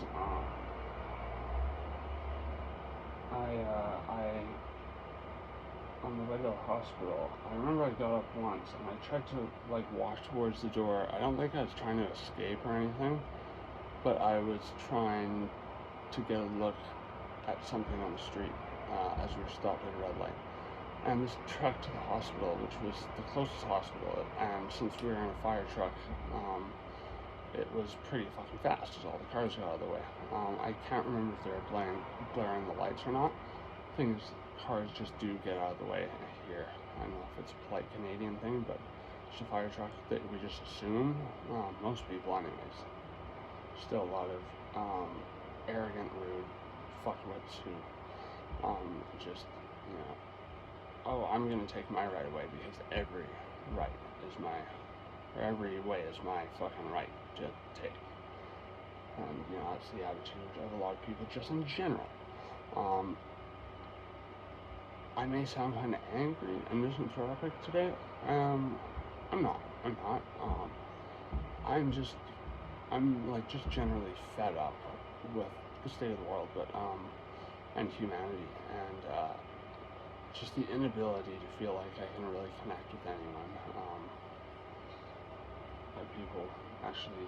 on the way to the hospital, I remember I got up once and I tried to walk towards the door. I don't think I was trying to escape or anything, but I was trying to get a look at something on the street as we were stopped at a red light. And this truck to the hospital, which was the closest hospital, and since we were in a fire truck, it was pretty fucking fast as all the cars got out of the way. I can't remember if they were blaring the lights or not. The thing is, cars just do get out of the way here. I don't know if it's a polite Canadian thing, but it's a fire truck that we just assume, most people anyways. Still a lot of arrogant, rude fuckwits who just, oh, I'm gonna take my right away because every way is my fucking right to take. And, that's the attitude of a lot of people just in general. I may sound kind of angry and misanthropic today. I'm not. I'm just generally fed up with the state of the world, but, and humanity, and, just the inability to feel like I can really connect with anyone. That people actually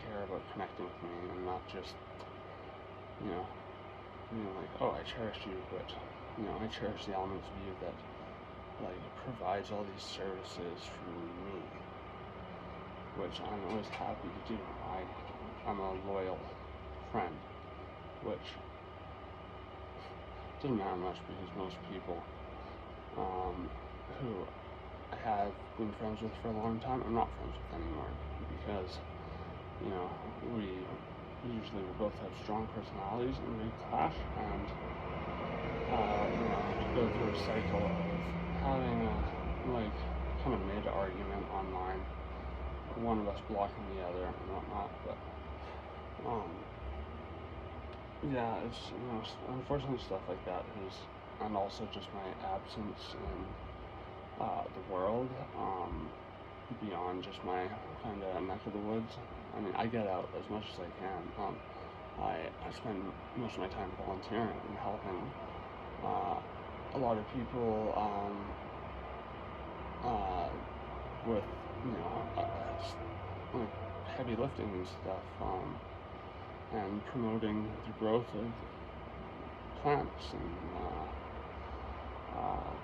care about connecting with me and not just, oh, I cherish you, but, I cherish the elements of you that, provides all these services for me, which I'm always happy to do. I'm a loyal friend, which doesn't matter much because most people who I have been friends with for a long time, I'm not friends with anymore because, we both have strong personalities and we clash, and, go through a cycle of having a, kind of mid-argument online, one of us blocking the other and whatnot, but, it's, unfortunately stuff like that and also just my absence in the world, beyond just my kind of neck of the woods. I mean, I get out as much as I can. I spend most of my time volunteering and helping a lot of people with, heavy lifting and stuff, and promoting the growth of plants and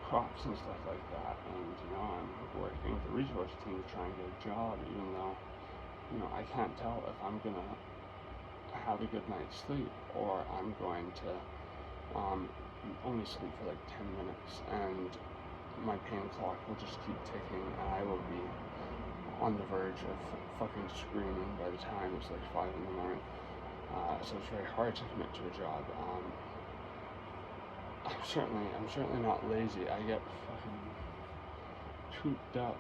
crops and stuff like that. And, I'm working with the resource team to try and get a job, even though, I can't tell if I'm going to have a good night's sleep or I'm going to only sleep for 10 minutes and my pain clock will just keep ticking and I will be on the verge of fucking screaming by the time it's 5 in the morning. So it's very hard to commit to a job. I'm certainly not lazy. I get fucking cooped up.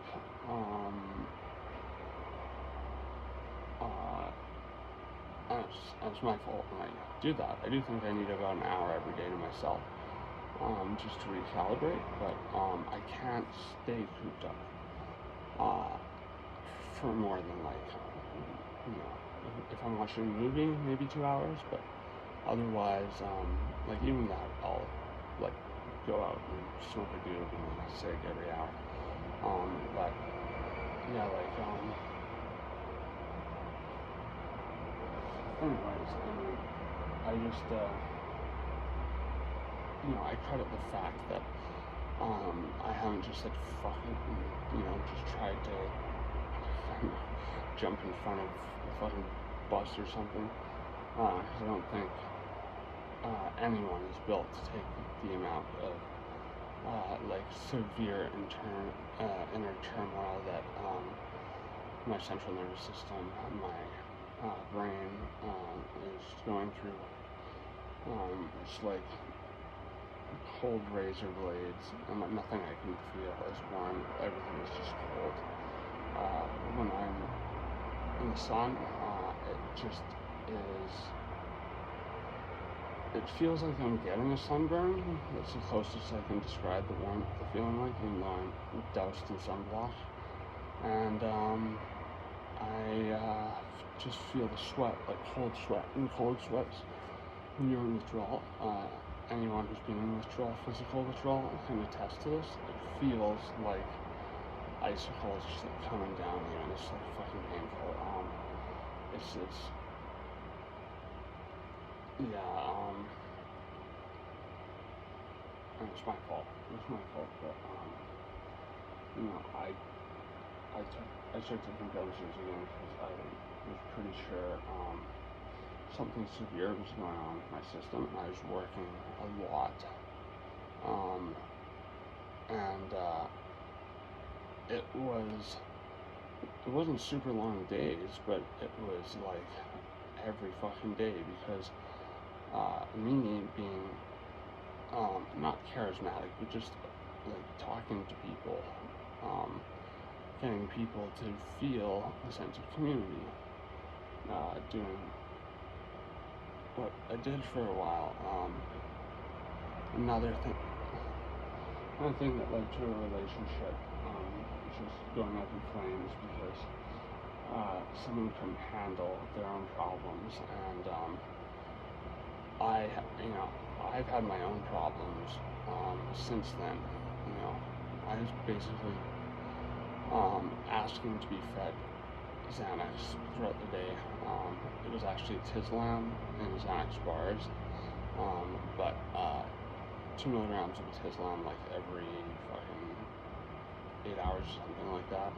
Uh, and it's my fault when I do that. I do think I need about an hour every day to myself, just to recalibrate. But I can't stay cooped up for more than if I'm watching a movie, maybe 2 hours. But otherwise, even that, I'll go out and smoke a doob and a cig every hour. But yeah, anyways, I just I credit the fact that I haven't just fucking just tried to jump in front of a fucking bus or something, because I don't think anyone is built to take the amount of severe inner turmoil that my central nervous system, my brain is going through. It's like cold razor blades, and nothing I can feel is warm. Everything is just cold. When I'm in the sun, it just is. It feels like I'm getting a sunburn. That's the closest I can describe the warmth, the feeling like, even though I'm doused in sunblock. And I just feel the sweat, like cold sweat, and cold sweats when you're in withdrawal. Anyone who's been in withdrawal, physical withdrawal, can attest to this. It feels like icicles just coming down you, and it's fucking painful. And it's my fault. It's my fault, but I took different doses again because I was pretty sure something severe was going on with my system. I was working a lot, and it wasn't super long days, but it was like every fucking day because me being not charismatic, but just talking to people, getting people to feel a sense of community, doing what I did for a while. Another thing that led to a relationship, just going up in flames because someone couldn't handle their own problems, and I've had my own problems since then. I was basically asking to be fed Xanax throughout the day. It was actually Tislam in Xanax bars, but 2 milligrams of Tislam every fucking 8 hours or something like that.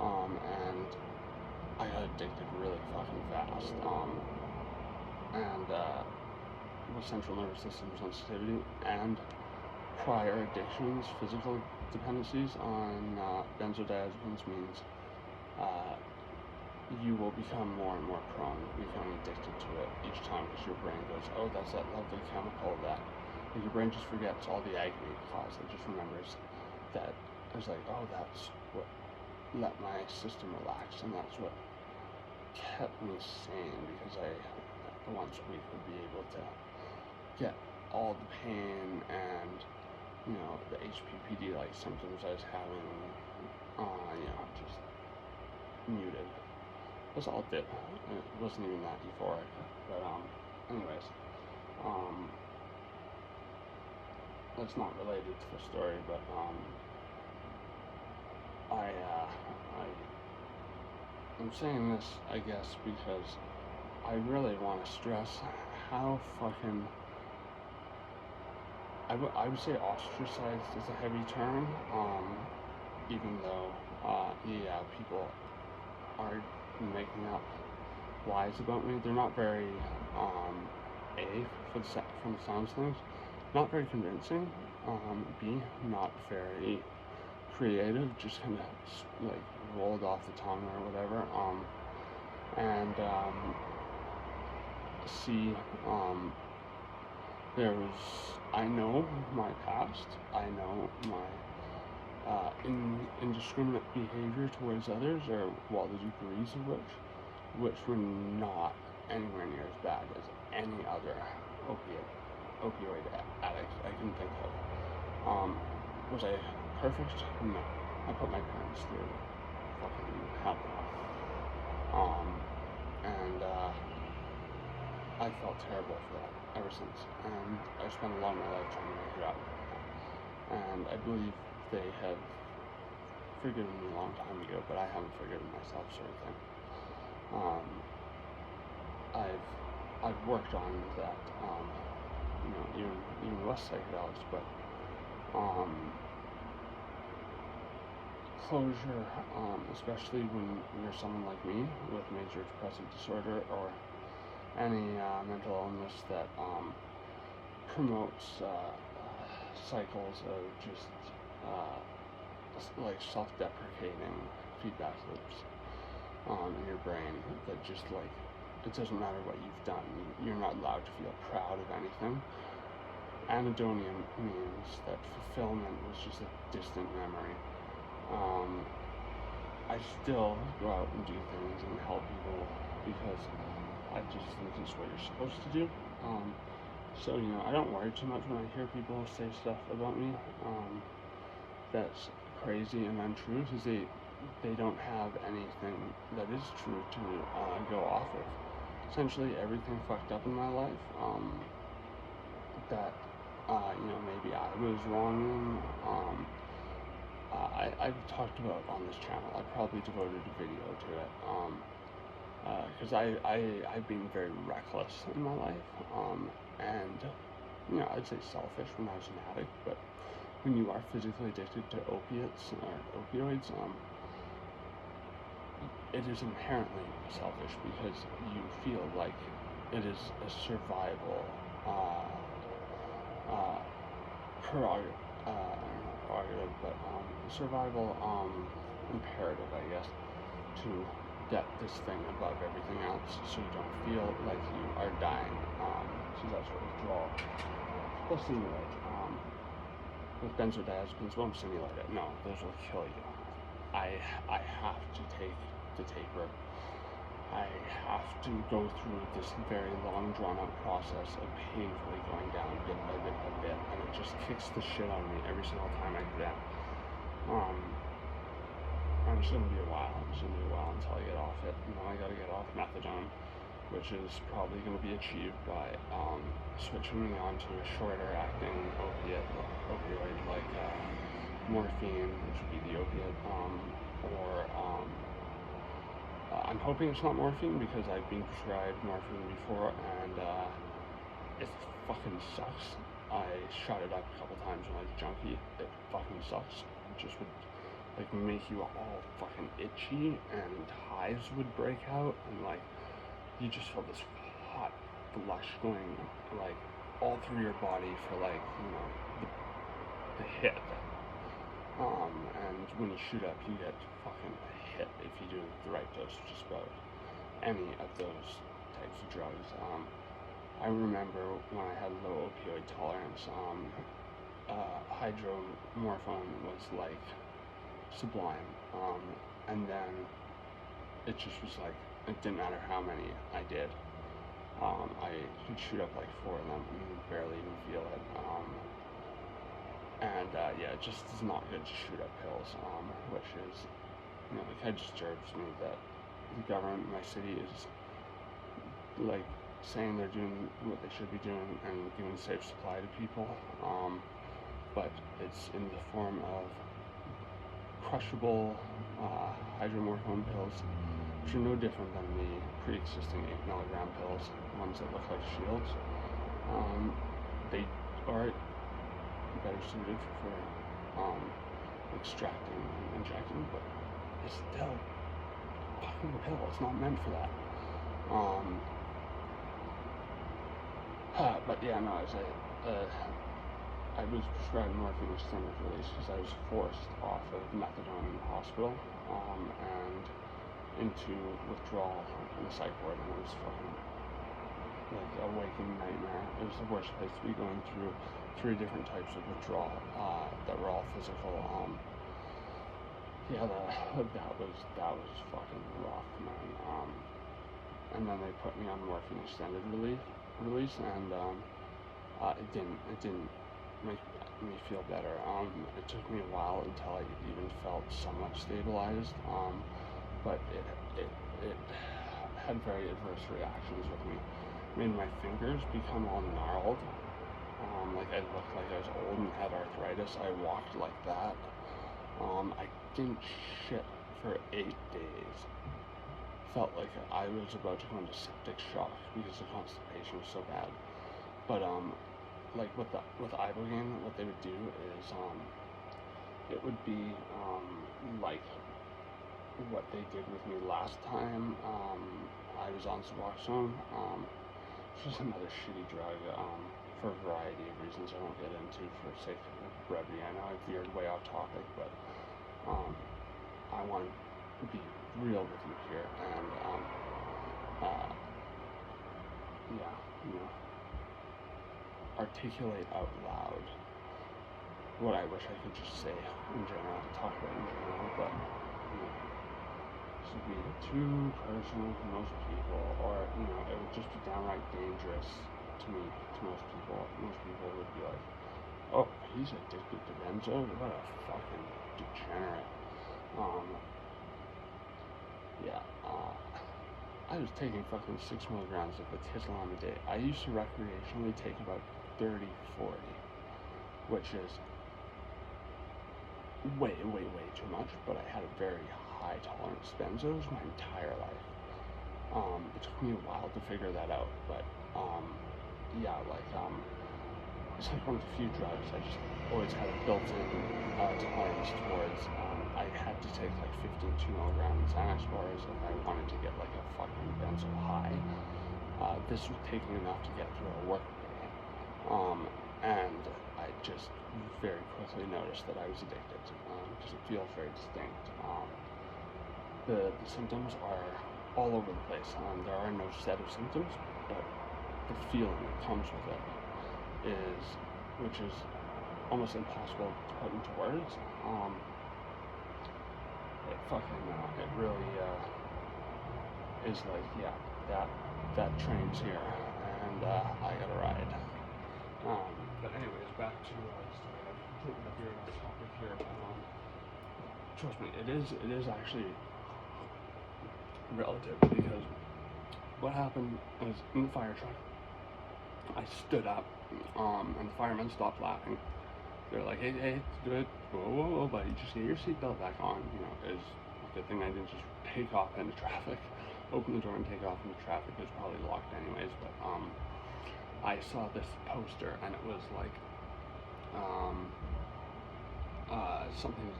And I got addicted really fucking fast. With central nervous system sensitivity and prior addictions, physical dependencies on benzodiazepines means you will become more and more prone to becoming addicted to it each time because your brain goes, oh, that's that lovely chemical that your brain just forgets all the agony it caused. It just remembers that it's like, oh, that's what let my system relax, and that's what kept me sane, because I once a week would be able to get all the pain and the HPPD like symptoms I was having just muted. That's all it did. It wasn't even that euphoric, but anyways, that's not related to the story, but I'm saying this, I guess, because I really want to stress how fucking, I would say ostracized is a heavy term, even though, people are making up lies about me. They're not very, from the sounds of things, not very convincing, B, not very creative, just kind of rolled off the tongue or whatever, and C, I know my past, I know my indiscriminate behavior towards others, or well, the degrees of which were not anywhere near as bad as any other opioid addict I can think of. Was I perfect? No. I put my parents through fucking hell. And I felt terrible for that ever since, and I spent a lot of my life trying to make it up. And I believe they have forgiven me a long time ago, but I haven't forgiven myself, sort of thing. I've worked on that, even less psychedelics, but closure, especially when you're someone like me with major depressive disorder or any mental illness that promotes cycles of just like self-deprecating feedback loops in your brain that just like, it doesn't matter what you've done, you're not allowed to feel proud of anything. Anhedonia means that fulfillment was just a distant memory. I still go out and do things and help people because I just think it's what you're supposed to do. So, I don't worry too much when I hear people say stuff about me that's crazy and untrue, because they don't have anything that is true to go off of. Essentially, everything fucked up in my life that maybe I was wrong in. I've talked about on this channel. I probably devoted a video to it because I've been very reckless in my life, and I'd say selfish when I was an addict. But when you are physically addicted to opiates or opioids, it is inherently selfish because you feel like it is a survival survival imperative, I guess, to get this thing above everything else, so you don't feel like you are dying. So that's what withdrawal will simulate. With benzodiazepines won't simulate it. No, those will kill you. I have to take the taper. I have to go through this very long, drawn-out process of painfully going down bit by bit by bit, and it just kicks the shit out of me every single time I do that. And it's gonna be a while. It's gonna be a while until I get off it. And then I gotta get off methadone, which is probably gonna be achieved by switching me onto a shorter-acting opioid like morphine, which would be the opiate, or I'm hoping it's not morphine because I've been prescribed morphine before and it fucking sucks. I shot it up a couple times when I was junkie. It fucking sucks. It just would like make you all fucking itchy and hives would break out and like you just feel this hot flush going like all through your body for like the hit. And when you shoot up, you get fucking hit if you do the right dose of just about any of those types of drugs. I remember when I had low opioid tolerance, hydromorphone was like sublime, and then it just was like, it didn't matter how many I did. I could shoot up like 4 of them and barely even feel it. Yeah, it just is not good to shoot up pills, which is, it kind of disturbs me that the government in my city is like saying they're doing what they should be doing and giving a safe supply to people, but it's in the form of crushable hydromorphone pills, which are no different than the pre-existing 8 mg pills, ones that look like shields. They are better suited for extracting and injecting, but it's still fucking a pill. It's not meant for that. But yeah, no, I was prescribed morphine extended release because I was forced off of methadone in the hospital and into withdrawal in the psych ward, and it was fucking like a waking nightmare. It was the worst place to be, going through 3 different types of withdrawal that were all physical. Yeah, that was fucking rough, man. And then they put me on morphine extended release, and it didn't make me feel better. It took me a while until I even felt somewhat stabilized. But it had very adverse reactions with me. Made my fingers become all gnarled. Like I looked like I was old and had arthritis. I walked like that. I didn't shit for 8 days. Felt like I was about to go into septic shock because the constipation was so bad. But like with ibogaine, what they would do is it would be like what they did with me last time. I was on Suboxone, which is another shitty drug for a variety of reasons I won't get into for sake of brevity. I know I veered way off topic, but I want to be real with you here, and yeah, you know, articulate out loud what I wish I could just say in general, talk about in general, but you know, this would be too personal to most people, or you know, it would just be downright dangerous to me, to most people. Most people would be like, oh, he's addicted to benzos, what a fucking degenerate. Yeah, I was taking fucking 6 milligrams of meticulous a day. I used to recreationally take about 30, 40, which is way too much, but I had a very high tolerance to benzos my entire life. It took me a while to figure that out, but yeah, like it's like one of the few drugs I just always had a built-in tolerance towards. I had to take like 15 2-milligram Xanax bars if I wanted to get like a fucking benzo high. This was taking enough to get through a work day, and I just very quickly noticed that I was addicted because it feels very distinct. The symptoms are all over the place. There are no set of symptoms, but the feeling that comes with it is, which is almost impossible to put into words. It really is like, yeah, that train's here, and I gotta ride. But anyways, back to completely veered off topic here. Trust me, it is actually relative, because what happened was in the fire truck, I stood up, and the firemen stopped laughing. They're like, hey, do it. Whoa, buddy, just get your seatbelt back on. You know, it's a good thing I didn't just take off into traffic, open the door and take off into traffic. It was probably locked anyways, but I saw this poster, and it was like something,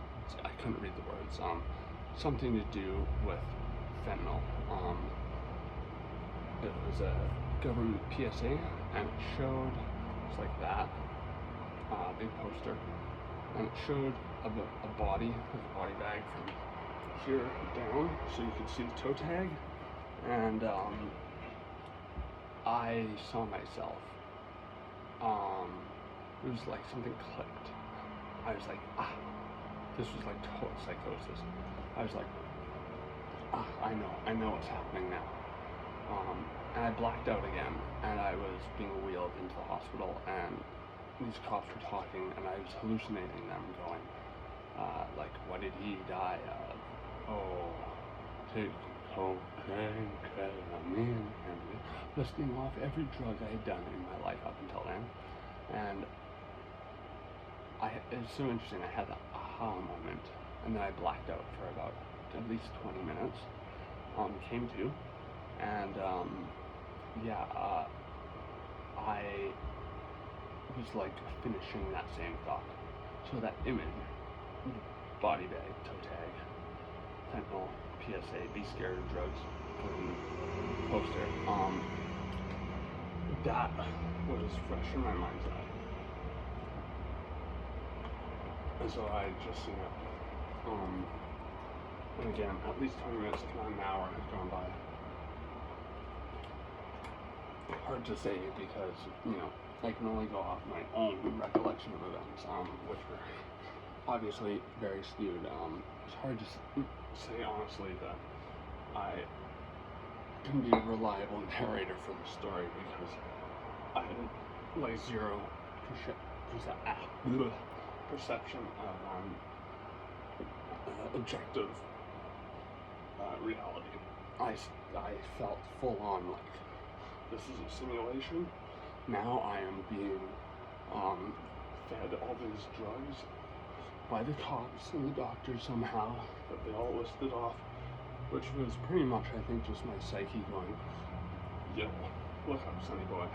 I couldn't read the words, something to do with fentanyl. It was a government PSA, and it showed, it's like that, big poster, and it showed a body, like a body bag from here down, so you could see the toe tag, and I saw myself. It was like something clicked. I was like, this was like total psychosis. I was like, I know what's happening now. And I blacked out again, and I was being wheeled into the hospital, and these cops were talking, and I was hallucinating them, going, like, what did he die of? Oh, take cocaine, ketamine, and listing off every drug I had done in my life up until then. And it was so interesting. I had that aha moment, and then I blacked out for about at least 20 minutes. Came to, and I was like finishing that same thought. So that image, body bag, toe tag, fentanyl, PSA, be scared of drugs, poster, that was fresh in my mind's eye. And so I just, and again, at least 20 minutes, if not an hour, had gone by. hard to say because, you know, I can only go off my own recollection of events, which were obviously very skewed. It's hard to say honestly that I can be a reliable narrator for the story because I had like zero perception of objective reality. I felt full on like this is a simulation. Now I am being fed all these drugs by the cops and the doctors somehow that they all listed off, which was pretty much, I think, just my psyche going, yo, look up, sonny boy.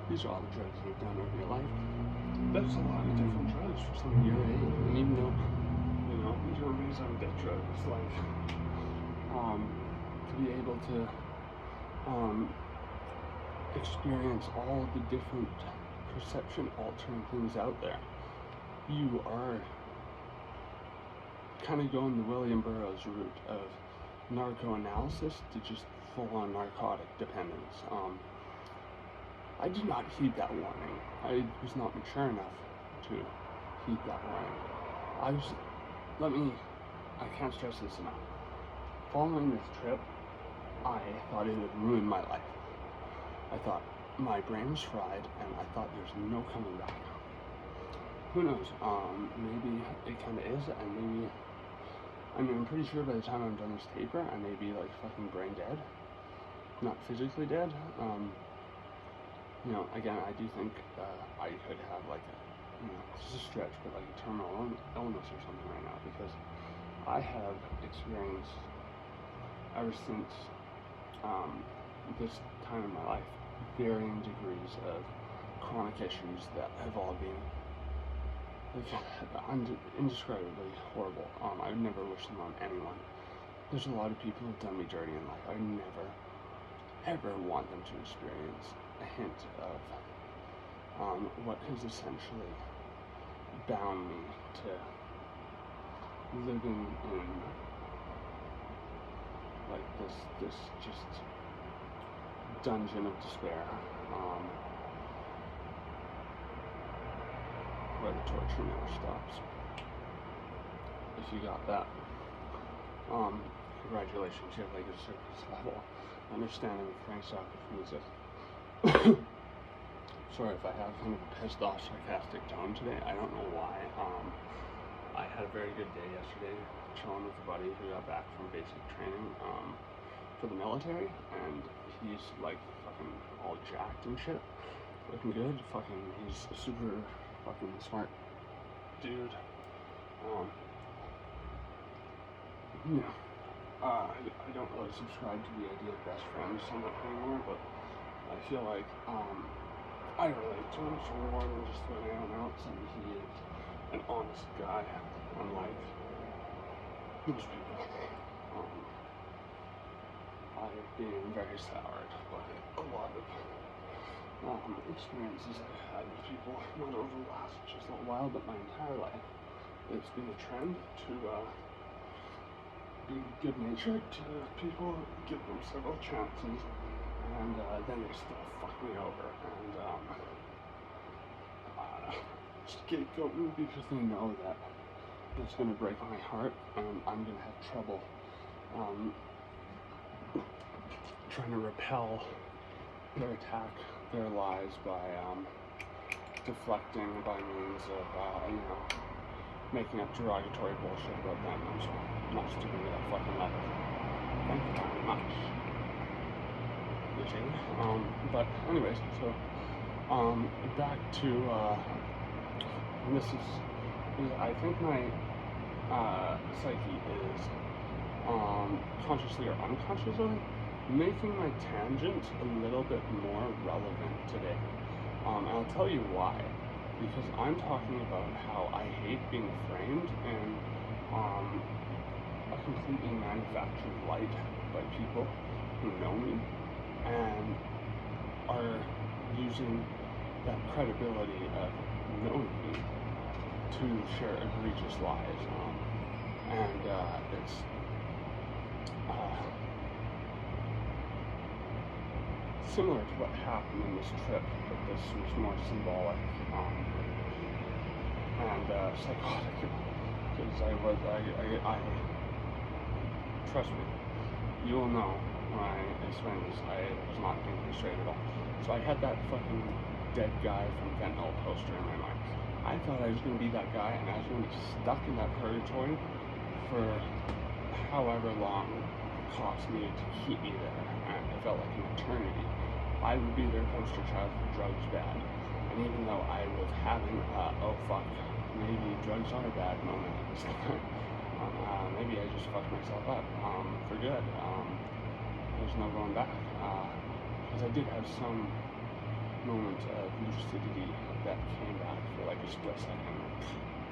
These are all the drugs you've done over your life. That's a lot of different drugs for someone your age. And even though, you know, you're raised on death drugs, like, to be able to experience all the different perception altering things out there, you are kind of going the William Burroughs route of narco-analysis to just full-on narcotic dependence. I did not heed that warning. I was not mature enough to heed that warning. I can't stress this enough. Following this trip, I thought it would ruin my life. I thought my brain was fried, and I thought there's no coming back. Who knows? Maybe it kind of is, and maybe, I'm pretty sure by the time I'm done this taper, I may be like fucking brain dead. Not physically dead. You know, again, I do think I could have like this is a stretch, but like a terminal illness or something right now, because I have experienced ever since this time in my life varying degrees of chronic issues that have all been like indescribably horrible. I would never wish them on anyone. There's a lot of people who've done me dirty in life. I would never ever want them to experience a hint of what has essentially bound me to living in like this just dungeon of despair, where the torture never stops. If you got that, congratulations, you have like a surface level understanding of Frank Zappa's music. Sorry if I have kind of a pissed off, sarcastic tone today. I don't know why. I had a very good day yesterday, chilling with a buddy who got back from basic training for the military, and he's like fucking all jacked and shit, looking good. He's a super fucking smart dude. Yeah. I don't really subscribe to the idea of best friends so much anymore, but I feel like I relate to him for more than just what anyone else, and he is an honest guy, unlike most people. I've been very soured by a lot of experiences I've had with people, not over the last just a little while, but my entire life. It's been a trend to be good-natured to people, give them several chances, and then they still fuck me over, and scapegoat me because they know that it's going to break my heart, and I'm going to have trouble trying to repel their attack, their lies by deflecting by means of, making up derogatory bullshit about them. I'm not stupid with that fucking level. Thank you very much. But anyways, so back to this is I think my psyche is consciously or unconsciously making my tangent a little bit more relevant today. And I'll tell you why. Because I'm talking about how I hate being framed in a completely manufactured light by people who know me and are using that credibility of knowing me to share egregious lies. It's similar to what happened in this trip, but this was more symbolic and psychotic, because I trust me, you will know when I explain this, I was not thinking straight at all. So I had that fucking dead guy from fentanyl poster in my mind. I thought I was going to be that guy, and I was going to be stuck in that purgatory for however long the cops needed to keep me there, and it felt like an eternity. I would be their poster child for drugs bad, and even though I was having oh fuck, maybe drugs are bad moment at this time, maybe I just fucked myself up for good. There's no going back, because I did have some moment of lucidity that came back for like a split second,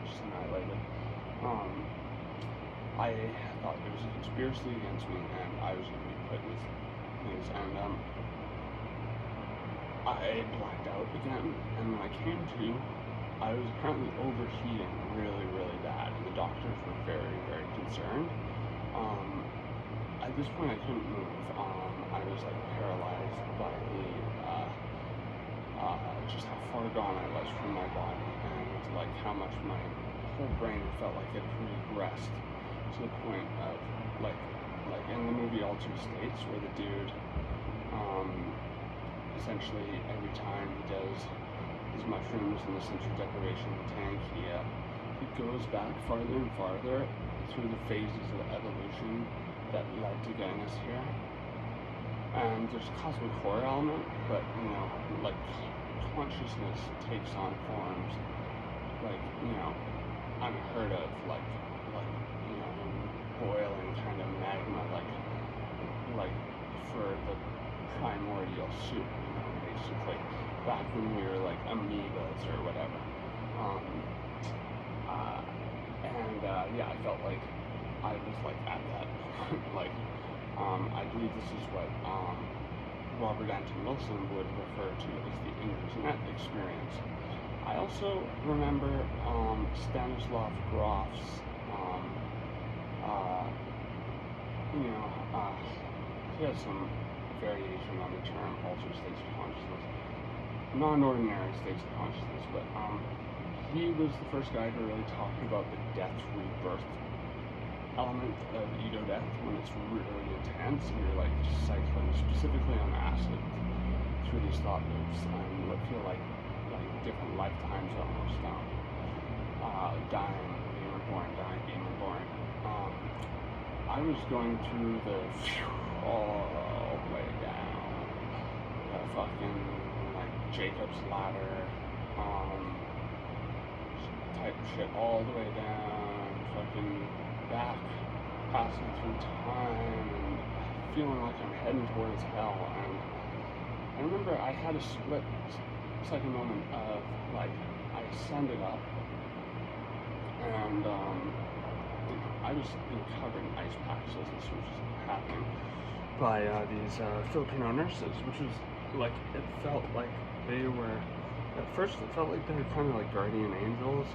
just annihilated. I thought there was a conspiracy against me, and I was going to be put in things, and I blacked out again, and when I came to, I was apparently overheating really, really bad, and the doctors were very, very concerned. At this point I couldn't move. I was like paralyzed by the just how far gone I was from my body, and like how much my whole brain felt like it regressed to the point of like in the movie Altered States, where the dude essentially every time he does his mushrooms in the sensory deprivation tank, he goes back farther and farther through the phases of evolution that led to getting us here. And there's a cosmic horror element, but like consciousness takes on forms like unheard of, like boiling kind of magma, like for the primordial soup, basically back when we were like amoebas or whatever. I felt like I was like at that point. I believe this is what Robert Anton Wilson would refer to as the Inger's experience. I also remember Stanislav Grof's, he has some variation on the term altered states of consciousness, non-ordinary states of consciousness, but he was the first guy to really talk about the death rebirth element of ego death, when it's really intense and you're like cycling specifically on acid through these thought loops and what feel like different lifetimes almost. Dying, being reborn, dying, being reborn. I was going through the all the way down the fucking like Jacob's ladder type of shit, all the way down, fucking back, passing through time and feeling like I'm heading towards hell. And I remember I had a split second moment of like I ascended up, and I was covered in ice packs as this was happening by these Filipino nurses, which was like, it felt like they were, at first it felt like they were kind of like guardian angels.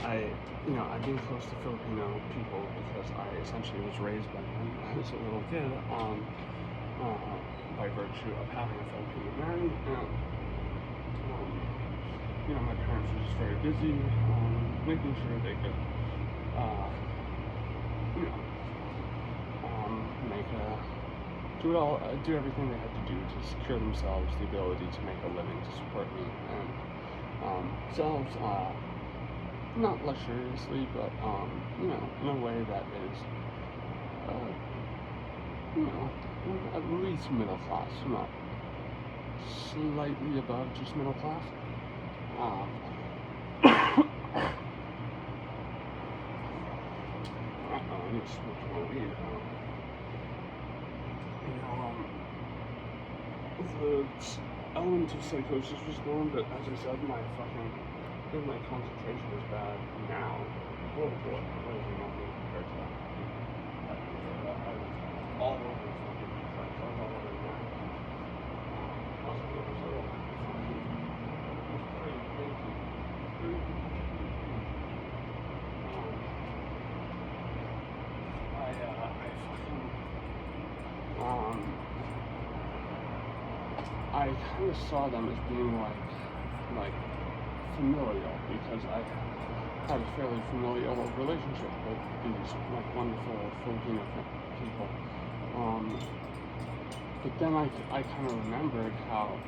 I've been close to Filipino people because I essentially was raised by them as a little kid, by virtue of having a Filipino married, and my parents were just very busy making sure they could do everything they had to do to secure themselves the ability to make a living to support me and themselves, not luxuriously, but in a way that is at least middle class, not slightly above just middle class. I need to smoke more weed. The element of psychosis was gone, but as I said, my concentration is bad now. Oh boy, what is nothing compared to that? I was all over the fucking place. I was all over the map. I kind of saw them as being like familial, because I had a fairly familial relationship with these like wonderful Filipino people. But then I kind of remembered how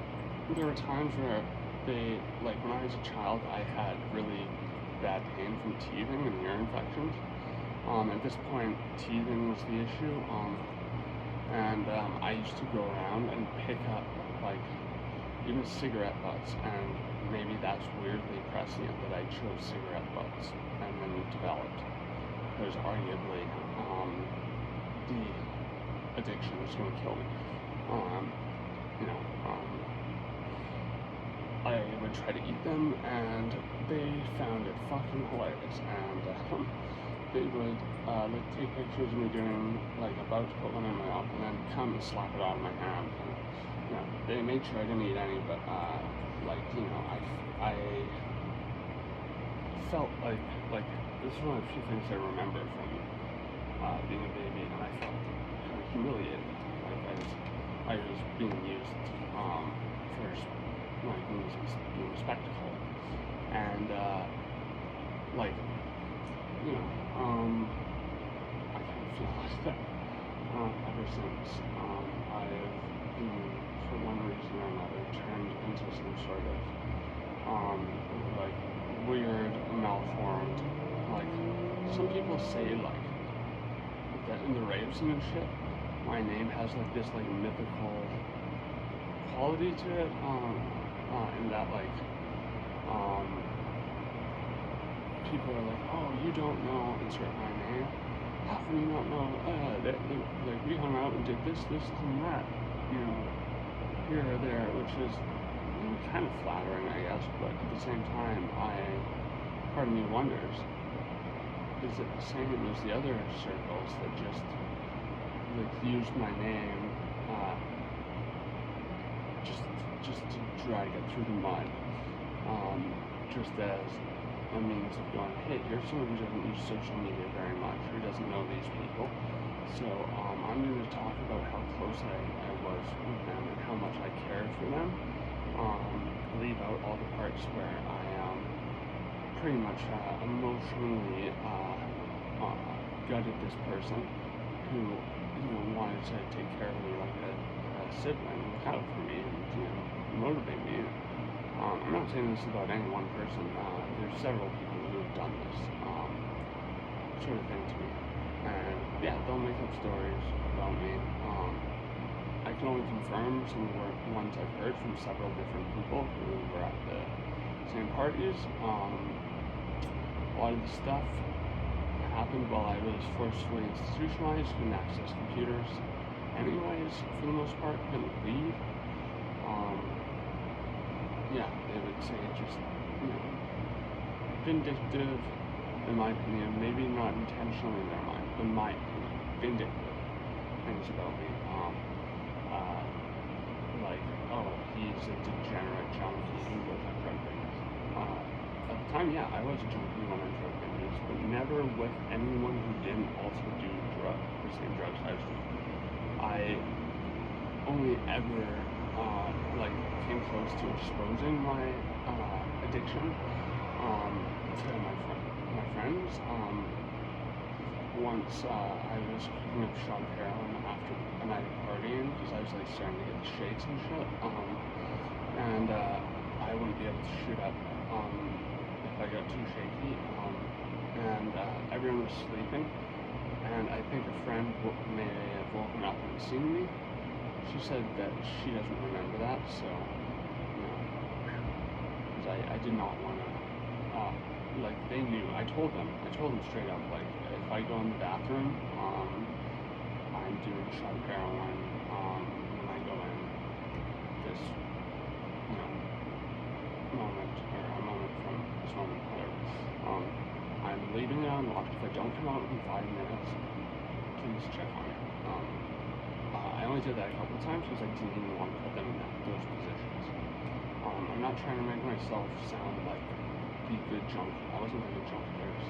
there were times where they, like when I was a child, I had really bad pain from teething and ear infections. At this point, teething was the issue, and I used to go around and pick up like even cigarette butts, and maybe that's weirdly prescient that I chose cigarette butts and then developed, because arguably the addiction was going to kill me. You know, I would try to eat them, and they found it fucking hilarious, and they would like take pictures of me doing, like about to put one in my mouth, and then come and slap it out of my hand. And, you know, they made sure I didn't eat any, but like, you know, I felt like this is one of the few things I remember from being a baby, and I felt kind of humiliated. Like I was being used for like being a spectacle, and like, you know, I kind of feel like that ever since. I've been, for one reason or another, turned into some sort of like weird, malformed, like some people say like that in the raves and shit, my name has like this like mythical quality to it, in that like people are like, oh, you don't know, insert my name. How can you not know that like we hung out and did this and that, you know, here or there, which is, you know, kind of flattering, I guess, but at the same time, part of me wonders, is it the same as the other circles that just like used my name just to try to get through the mud, just as a means of going, hey, here's someone who doesn't use social media very much, who doesn't know these people, so I'm going to talk about how close I was with them and how much I cared for them, leave out all the parts where I pretty much emotionally gutted this person who, you know, wanted to take care of me like a sibling, look out for me, and, you know, motivate me. I'm not saying this about any one person. There's several people who have done this sort of thing to me, and yeah, they'll make up stories about me. I can only confirm some of the ones I've heard from several different people who were at the same parties. A lot of the stuff happened while I was forcefully institutionalized, couldn't access computers anyways, for the most part, couldn't leave. Yeah, they would say just, you know, vindictive, in my opinion, maybe not intentionally in their mind, but in my opinion, vindictive things about me. Like, oh, he's a degenerate junkie who goes on drug binges. At the time, yeah, I was a junkie when I drug binges, but never with anyone who didn't also do the same drugs I was doing. I only ever like came close to exposing my addiction to my friends. Once I was picking up a shot of heroin after a night of partying, because I was like starting to get the shakes and shit, and I wouldn't be able to shoot up if I got too shaky, and everyone was sleeping, and I think a friend may have woken up and seen me. She said that she doesn't remember that, so, you know, because I did not want to, like, they knew. I told them straight up, like, if I go in the bathroom, I'm doing a shot of heroin, when I go in this, you know, moment, or a moment from this moment, whatever, I'm leaving it unlocked. If I don't come out in 5 minutes, please check on it. I only did that a couple of times because I didn't even want to put them in those positions. I'm not trying to make myself sound like the good junkie. I wasn't a good junkie. There's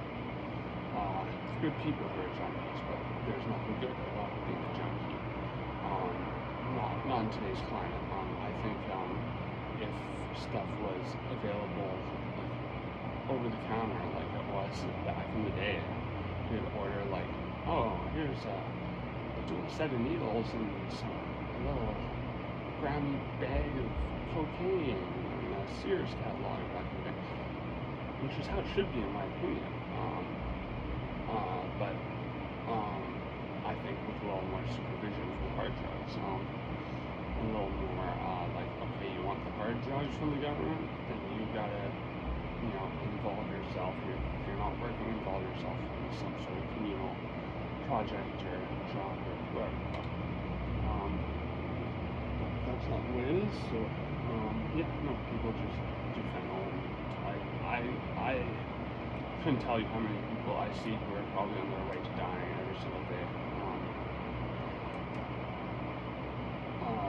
good people who are junkies, but there's nothing good about being a junkie. Not in today's climate. I think if stuff was available like over the counter like it was back in the day, you'd order like, oh, here's a dual set of needles and a little gram bag of cocaine and a Sears catalog back in the day, which is how it should be in my opinion. But I think with a little more supervision for the hard drugs, a little more like, okay, you want the hard drugs from the government, then you gotta, involve yourself. If you're not working, involve yourself in some sort of communal project or job or whatever. That's not the way it is. So people just do fentanyl, and I couldn't tell you how many people I see who are probably on their way to dying every single day.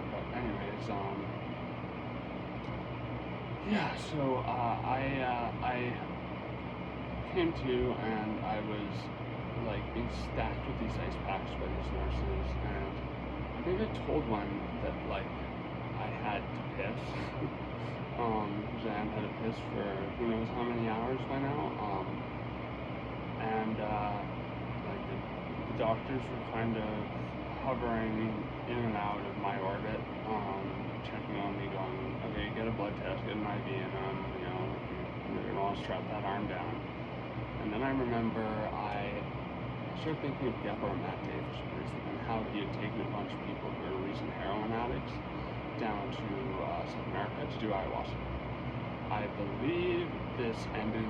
But anyways, so I came to and I was like being stacked with these ice packs by these nurses, and I think I told one that like I had to piss. Jan had to piss for who knows how many hours by now. And like the doctors were kind of hovering in and out of my orbit, checking on me, going, okay, get a blood test, get an IV in them, you're gonna want to strap that arm down. And then I remember I started thinking of Deborah Matte for some reason, and how he had taken a bunch of people who were recent heroin addicts down to South America to do ayahuasca. I believe this ended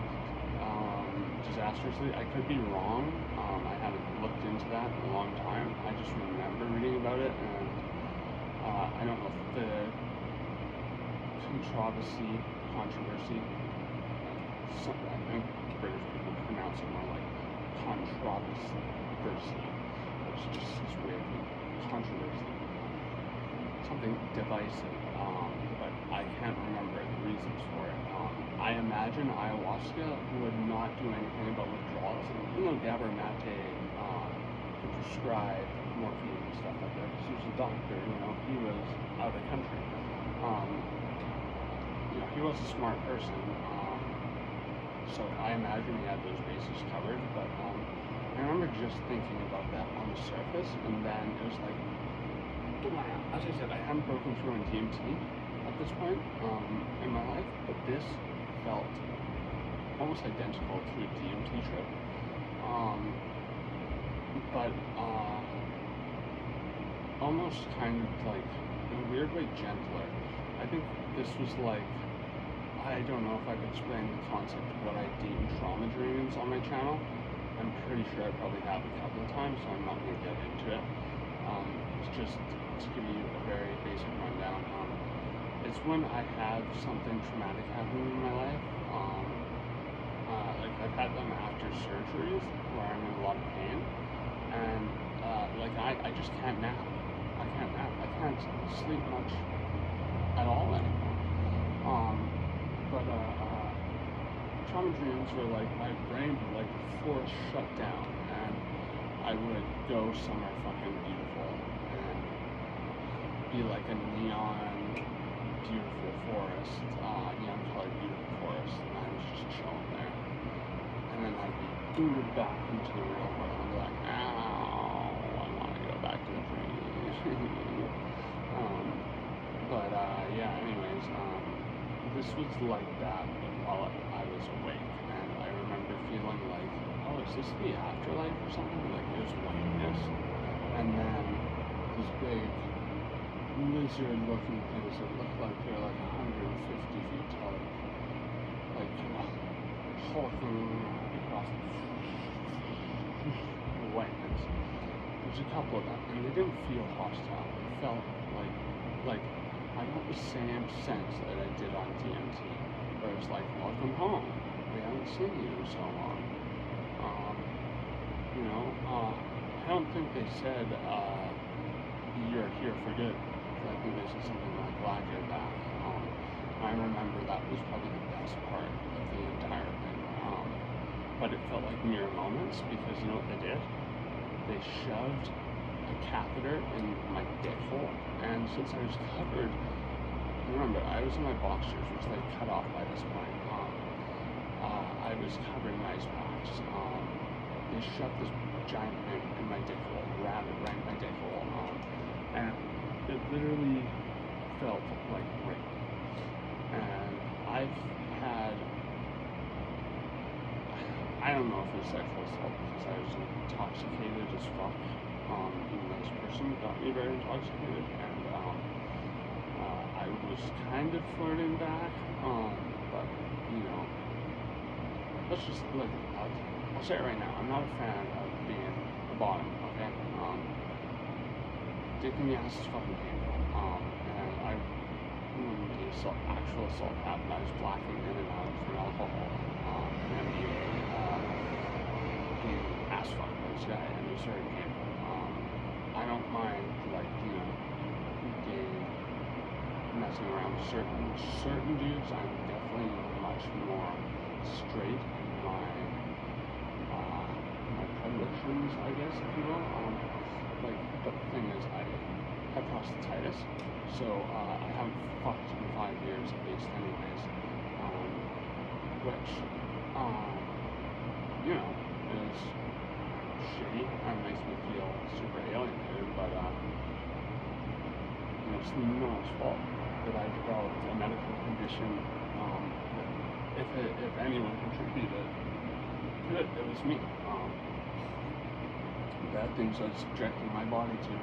disastrously. I could be wrong. I haven't looked into that in a long time. I just remember reading about it, and I don't know if the controversy, I think British people pronounce it more like controversy. It's just this weird controversy. Something divisive, but I can't remember the reasons for it. I imagine ayahuasca would not do anything about withdrawals, and even though Gabor Mate could prescribe morphine and stuff like that, because he was a doctor, he was out of the country. He was a smart person, so I imagine he had those bases covered, but I remember just thinking about that on the surface, and then it was like, as I said, I hadn't broken through in DMT at this point in my life, but this felt almost identical to a DMT trip, but almost kind of like, in a weird way, gentler. I think this was like, I don't know if I could explain the concept of what I deem trauma dreams on my channel. I'm pretty sure I probably have a couple of times, so I'm not going to get into it. It's just to give you a very basic rundown. It's when I have something traumatic happening in my life. Like I've had them after surgeries where I'm in a lot of pain, and I just can't nap. I can't nap. I can't sleep much at all anymore. But trauma dreams were like my brain would like force shut down, and I would go somewhere fucking beautiful and be like a neon beautiful forest, neon colored beautiful forest, and I was just chilling there. And then I'd be booted back into the real world and be like, ow, I want to go back to the trees. Anyways, this was like that while I was awake, and I remember feeling like, oh, is this the afterlife or something? Like, it was whiteness, and then these big lizard-looking things that looked like they're like 150 feet tall, like hulking across the whiteness. There's a couple of them, and they didn't feel hostile. It felt like I got the same sense that I did on DMT, where it was like, welcome home, we haven't seen you in so long. I don't think they said, you're here for good. I think they said something like, glad you're back. I remember that was probably the best part of the entire thing. But it felt like mere moments, because you know what they did? They shoved a catheter in my dick hole, and since I was covered remember, I was in my boxers, which they cut off by this point. I was covered in ice packs. They shoved this giant thing in my dick hole, rammed it right in my dick hole, and it literally felt like rape. And I've had, I don't know if it was sexual assault because I was intoxicated as fuck. This person got me very intoxicated, and I was kind of flirting back, but you know, let's just look. I'll say it right now. I'm not a fan of being a bottom. Okay. Dick in the ass is fucking painful. And when the actual assault happened, I was blacking in and out from alcohol, and being ass fucked by this guy, and it was very painful. I don't mind, like, you know, messing around with certain dudes. I'm definitely much more straight in my predilections, I guess, if you will. But the thing is, I have prostatitis, so I haven't fucked in 5 years at least, anyways. Which, you know, is shitty and makes me feel super alienated, but you know, it's no one's fault that I developed a medical condition. If anyone contributed to it, it was me. Bad things I was subjecting my body to.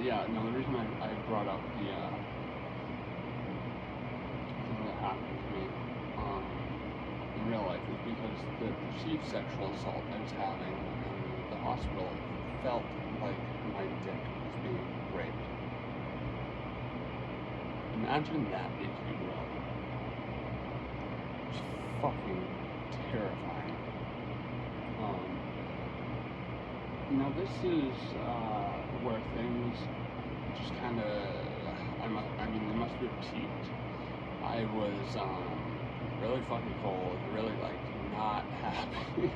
Yeah, no, the reason I brought up the thing that happened to me in real life is because the perceived sexual assault I was having in the hospital felt like my dick was being raped. Imagine that, if you will. It's fucking terrifying. Now this is where things just kind of, I mean, they must have peaked. I was really fucking cold, really like not happy,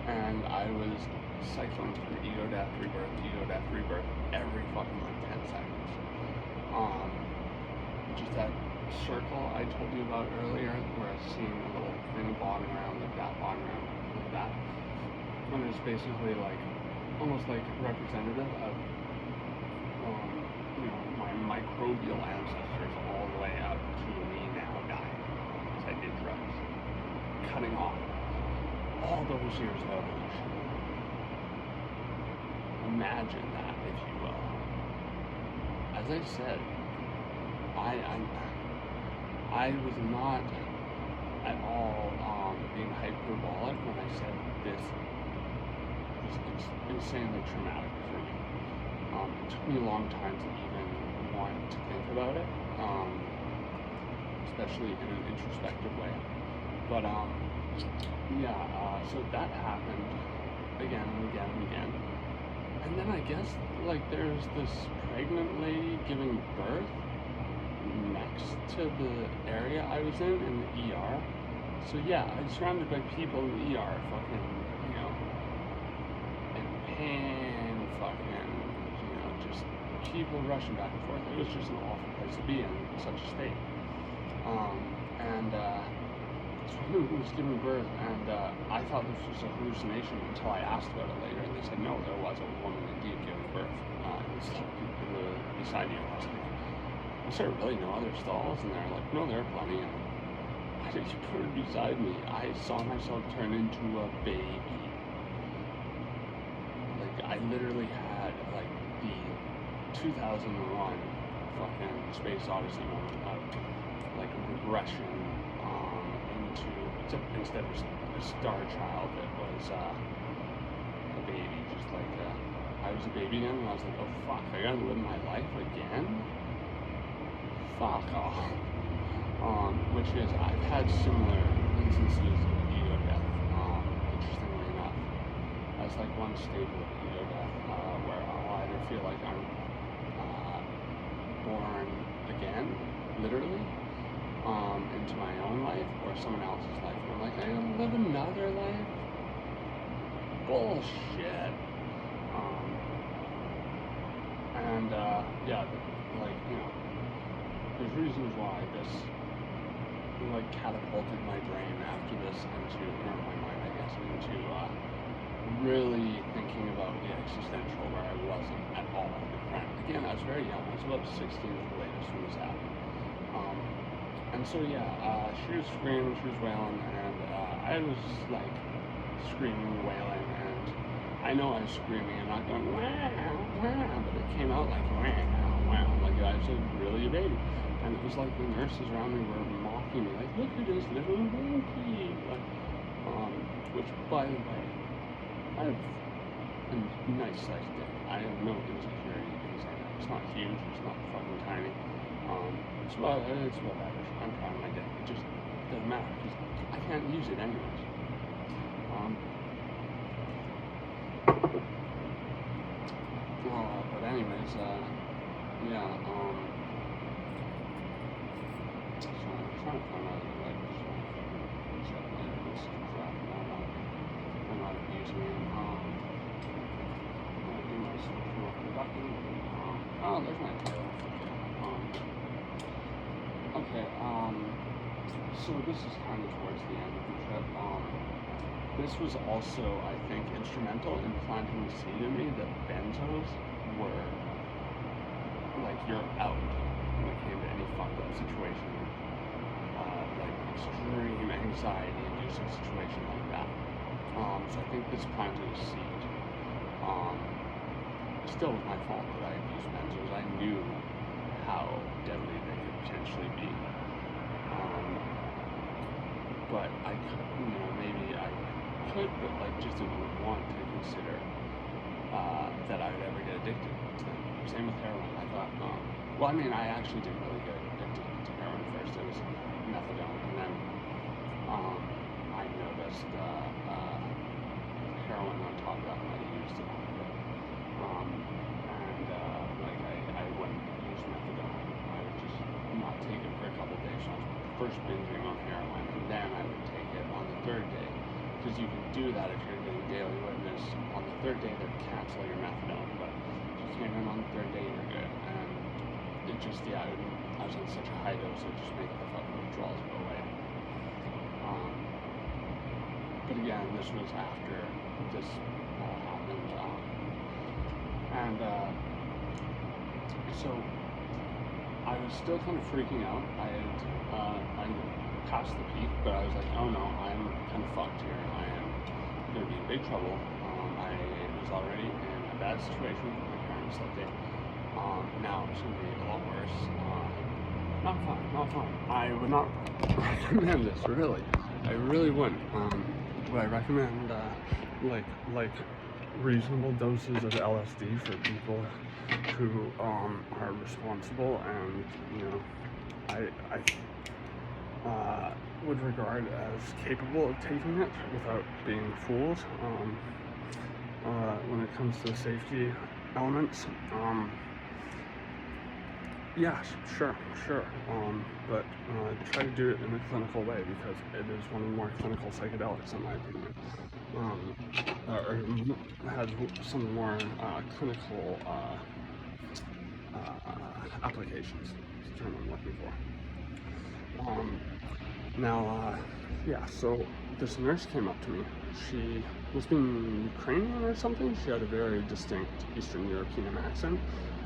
and I was cycling through ego death, rebirth, every fucking like 10 seconds. Just that circle I told you about earlier, where I seen a little thing bobbing around like that, and it's basically like almost like representative of you know, my microbial ancestors all the way up to me now dying because I did drugs, cutting off all those years of evolution. Imagine that, if you will. As I said, I was not at all being hyperbolic when I said this is insanely traumatic for me. It took me a long time to even want to think about it, especially in an introspective way. But so that happened again and again and again. And then I guess like there's this pregnant lady giving birth next to the area I was in the ER. So yeah, I was surrounded by people in the ER, fucking, you know, in pain, fucking, you know, just people rushing back and forth. It was just an awful place to be in such a state. This woman was giving birth, and I thought this was a hallucination until I asked about it later, and they said, no, there was a woman indeed giving birth beside you. I was like, is there really no other stalls? And they're like, no, there are plenty. And I just put her beside me. I saw myself turn into a baby. Like, I literally had, like, the 2001 fucking Space Odyssey moment of, like, regression into, instead of a star child, it was a baby. Just like, I was a baby then, and I was like, oh, fuck, I gotta live my life again? Fuck off. Which is, I've had similar instances of ego death, interestingly enough, as like one stage of ego death, where I'll either feel like I'm born again, literally, into my own life, or someone else's life, and I'm like, I gotta live another life? Bullshit. Yeah, like, you know, reasons why this like catapulted my brain after this into, or my mind, I guess, into really thinking about the existential, where I wasn't at all. And again, I was very young. I was about 16 at the latest when this happened. And so yeah, she was screaming, she was wailing, and I was like screaming, wailing, and I know I was screaming and not going wow, wow, but it came out like wow, wow, like I was like really a baby. And it was like the nurses around me were mocking me, like, look at this little monkey. Like, which, by the way, I have a nice sized dick. I have no insecurity inside that. It's not huge, it's not fucking tiny. It's about average. I'm proud of my dick. It just doesn't matter because I can't use it anyways. But anyways, yeah, so I'm trying to find out like this crap. I'm not abusing it. I'm gonna do my social button. Oh, there's my title. Okay, so this is kind of towards the end of the trip. This was also, I think, instrumental in planting the seed in me that benzos were, like, you're out when it came to any fucked up situation, like extreme anxiety-inducing situation like that. So I think this planted a seed. Still was my fault that I abused benzos. I knew how deadly they could potentially be. But I could, maybe I could, but like just didn't want to consider that I would ever get addicted to them. Same with heroin. I thought, well, I mean, I actually didn't really get addicted to heroin first. It was methadone, and then I noticed heroin on top of that when I used it. Like I wouldn't use methadone. I would just not take it for a couple days. So I was first binging on heroin, and then I would take it on the third day. Because you can do that if you're getting daily witness. On the third day, they'd cancel your methadone, but if you came in on the third day, you're good. And it just, I was on such a high dose, it just made the fucking withdrawals go away. But again, this was after this all happened. So I was still kind of freaking out. I passed the peak, but I was like, oh no, I'm kind of fucked here. I am going to be in big trouble. I was already in a bad situation with my parents that day. Now it's going to be a lot worse. Not fun. I would not recommend this, really. I really wouldn't. Would I recommend like reasonable doses of LSD for people who are responsible and I would regard as capable of taking it without being fooled when it comes to the safety elements. Yeah, sure. But try to do it in a clinical way because it is one of the more clinical psychedelics, in my opinion. Or has some more clinical applications. That's the term I'm looking for. So this nurse came up to me. She was being Ukrainian or something. She had a very distinct Eastern European accent.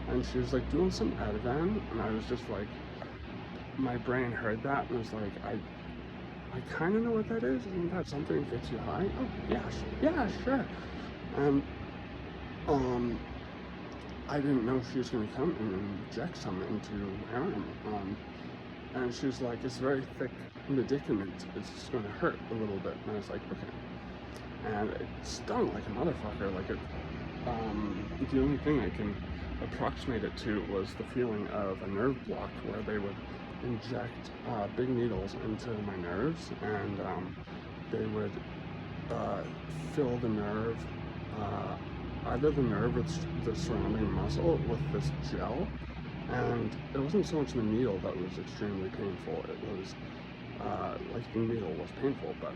And she was like doing some Ativan, and I was just like, my brain heard that and was like, I kind of know what that is. Isn't that something that gets you high? Oh, yeah, sure. And I didn't know she was going to come and inject some into my arm. And she was like, it's very thick medicament. It's going to hurt a little bit. And I was like, okay. And it stung like a motherfucker. Like the only thing I can approximate it to was the feeling of a nerve block where they would inject big needles into my nerves, and they would fill the nerve, either the nerve or the surrounding muscle, with this gel. And it wasn't so much the needle that was extremely painful. It was like the needle was painful, but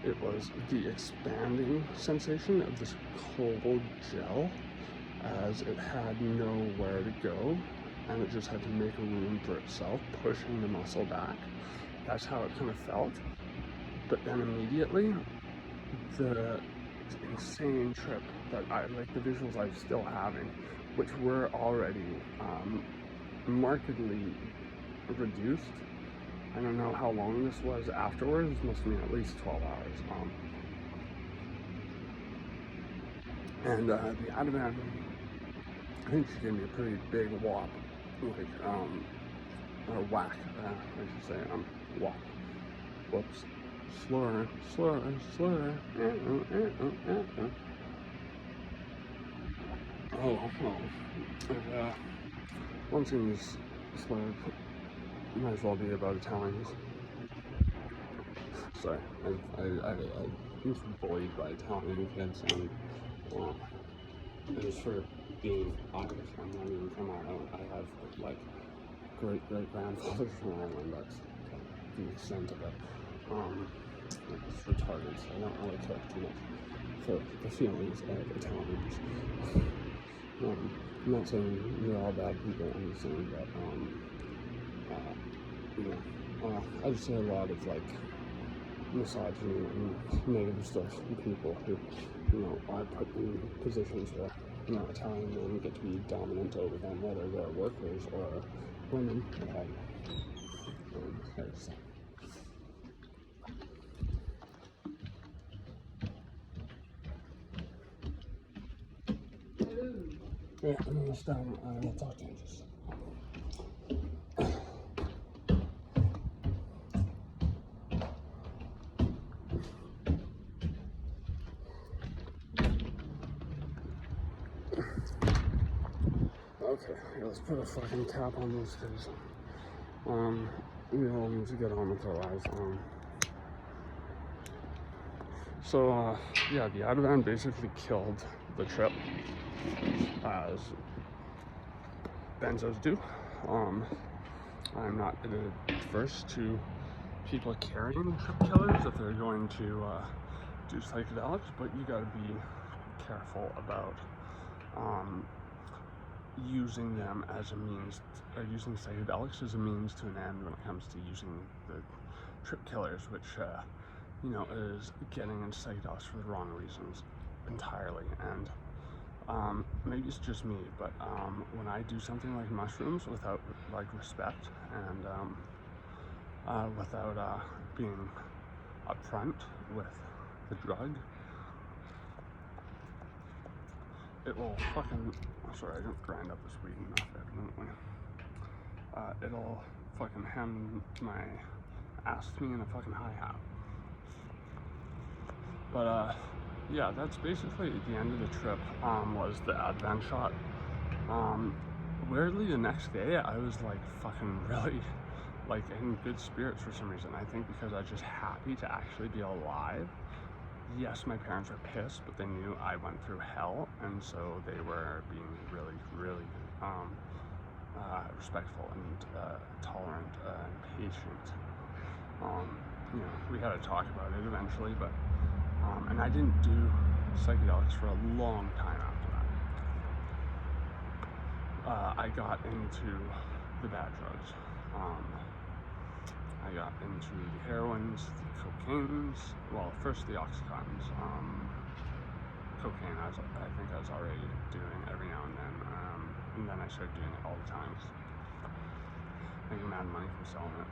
it was the expanding sensation of this cold gel as it had nowhere to go, and it just had to make room for itself, pushing the muscle back. That's how it kind of felt. But then immediately, the insane trip that I like, the visuals I'm still having, which were already markedly reduced. I don't know how long this was afterwards. It must have been at least 12 hours. And the Ativan, I think she gave me a pretty big whop, like or whack. I should say whop. Whoops. Slower. Oh. One seems slow. Might as well be about Italians. Sorry, I used to be bullied by Italian kids, and it was for being Irish. I'm not even from Ireland. I have like great grandfathers from Ireland. That's the extent of it. It's retarded, so I don't really care too much for the feelings of Italians. I'm not saying you're all bad people. I'm just saying that I just say a lot of like misogyny and negative stuff from people who, are put in positions where, Italian men get to be dominant over them, whether they're workers or women. Yeah, I'm almost done. I'll talk to you just. Okay, let's put a fucking cap on this because we all need to get on with our lives. Yeah, the Ativan basically killed the trip, as benzos do. I'm not adverse to people carrying trip killers if they're going to do psychedelics, but you gotta be careful about using them as a means, or using psychedelics as a means to an end when it comes to using the trip killers, which is getting into psychedelics for the wrong reasons entirely. And maybe it's just me, but when I do something like mushrooms without like respect and without being upfront with the drug, it will fucking, sorry, I didn't grind up this weed enough, evidently. It'll fucking hand my ass to me in a fucking hi-hat. But yeah, that's basically the end of the trip, was the Advent shot. Weirdly, the next day, I was like fucking really like in good spirits for some reason. I think because I was just happy to actually be alive. Yes, my parents were pissed, but they knew I went through hell, and so they were being really, really respectful and tolerant and patient. We had to talk about it eventually, but and I didn't do psychedelics for a long time after that. I got into the bad drugs. I got into the heroines, the cocaines, well, first the oxycontins. Cocaine, I think I was already doing every now and then I started doing it all the time, making mad money from selling it.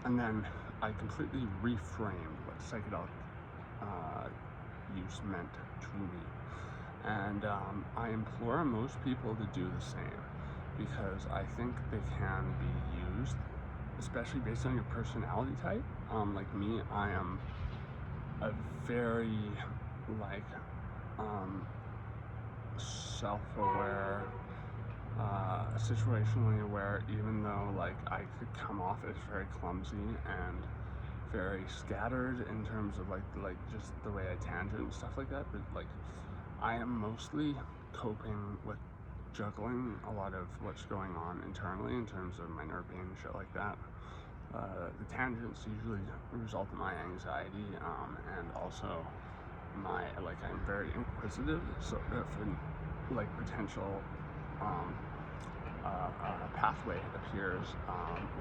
And then I completely reframed what psychedelic use meant to me. And I implore most people to do the same, because I think they can be used, especially based on your personality type. Like me, I am a very self-aware, situationally aware, even though like I could come off as very clumsy and very scattered in terms of like just the way I tangent and stuff like that. But like I am mostly coping with juggling a lot of what's going on internally in terms of my nerve pain and shit like that. The tangents usually result in my anxiety, and also I'm very inquisitive, so if potential pathway appears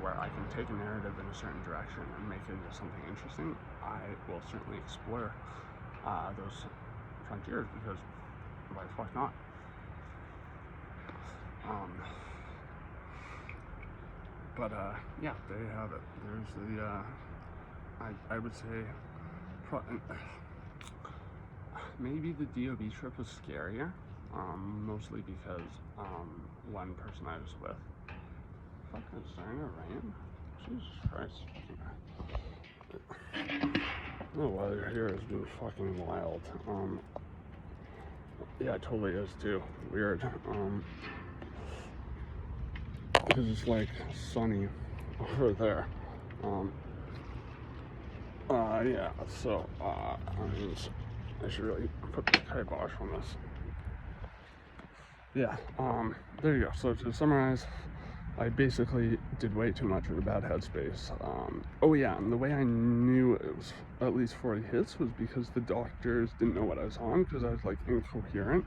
where I can take a narrative in a certain direction and make it into something interesting, I will certainly explore those frontiers, because why the fuck not? Yeah, there you have it. There's the, I would say, maybe the DOB trip was scarier, mostly because one person I was with, fucking it's starting to rain. Jesus Christ. The weather here has been fucking wild. Yeah, it totally is too. Weird. Because it's like sunny over there. Yeah, so I should really put the kibosh on this. Yeah, there you go. So to summarize, I basically did way too much in a bad headspace. Oh yeah, and the way I knew it was at least 40 hits was because the doctors didn't know what I was on, because I was like incoherent.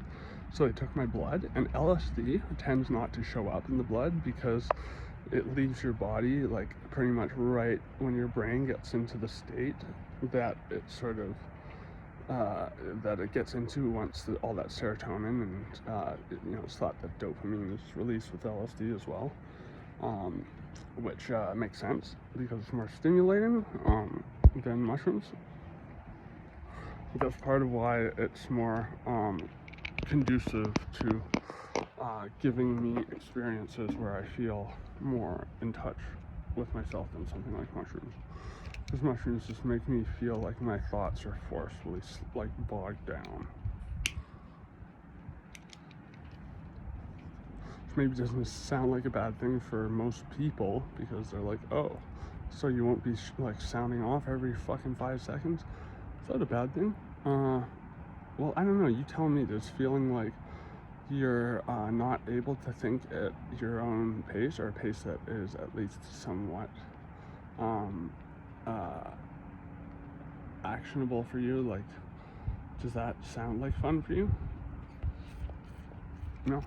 So they took my blood, and LSD tends not to show up in the blood because it leaves your body like pretty much right when your brain gets into the state that it sort of that it gets into once all that serotonin and it's thought that dopamine is released with LSD as well, which makes sense because it's more stimulating than mushrooms. That's part of why it's more conducive to giving me experiences where I feel more in touch with myself than something like mushrooms. Because mushrooms just make me feel like my thoughts are forcefully like bogged down. Which maybe doesn't sound like a bad thing for most people, because they're like, oh, so you won't be like sounding off every fucking 5 seconds? Is that a bad thing? Well, I don't know. You tell me. Does feeling like you're not able to think at your own pace, or a pace that is at least somewhat actionable for you, like, does that sound like fun for you? No?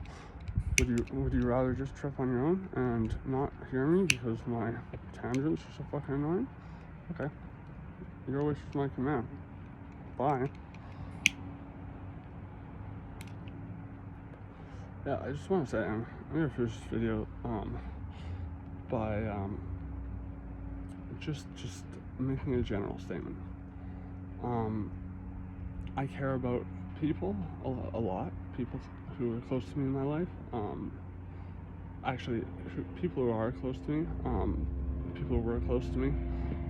Would you rather just trip on your own and not hear me because my tangents are so fucking annoying? Okay. Your wish is my command. Bye. Yeah, I just want to say, I'm gonna finish this video by just making a general statement. I care about people a lot, people who are close to me in my life. Actually, people who are close to me, people who were close to me.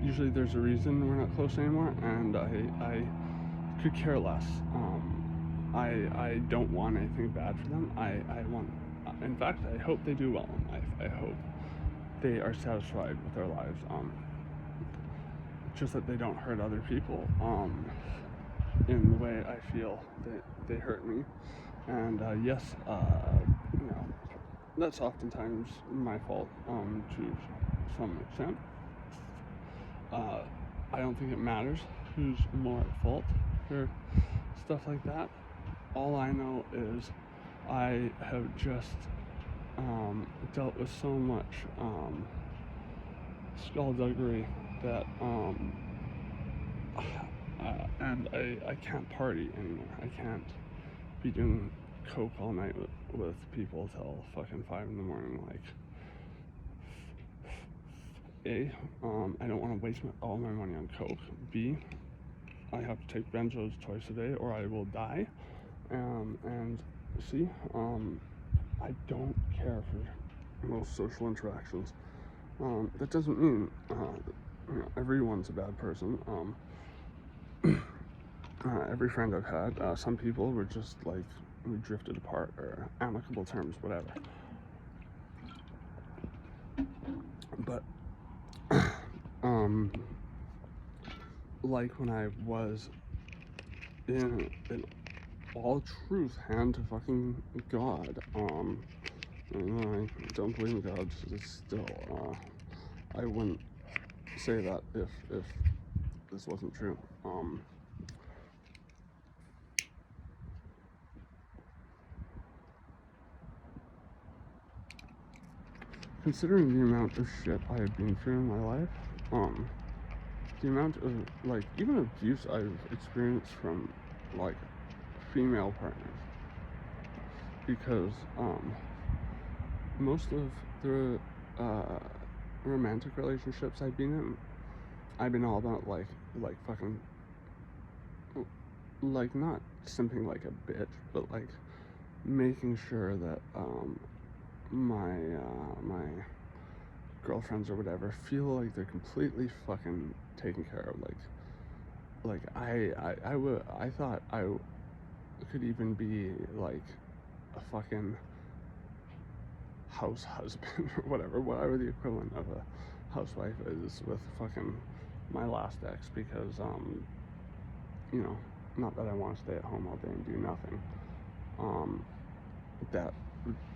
Usually there's a reason we're not close anymore, and I could care less. I don't want anything bad for them. I want, in fact, I hope they do well in life. I hope they are satisfied with their lives. Just that they don't hurt other people in the way I feel that they hurt me. And yes, that's oftentimes my fault to some extent. I don't think it matters who's more at fault for stuff like that. All I know is I have just dealt with so much skullduggery that and I can't party anymore. I can't be doing coke all night with people till fucking 5 in the morning. Like, A, I don't want to waste all my money on coke. B, I have to take benzos twice a day or I will die. And C, I don't care for most social interactions. That doesn't mean everyone's a bad person. Every friend I've had, some people were just like, we drifted apart, or amicable terms, whatever. But like when I was in all truth, hand to fucking God, I don't believe in God, still, I wouldn't say that if this wasn't true. considering the amount of shit I have been through in my life, the amount of, like, even abuse I've experienced from, like, female partners, because, most of the, romantic relationships I've been in, I've been all about, like fucking, like, not simping like a bitch, but, like, making sure that, my girlfriends or whatever feel like they're completely fucking taken care of. Like I thought I could even be like a fucking house husband or whatever the equivalent of a housewife is with fucking my last ex, because you know, not that I want to stay at home all day and do nothing. That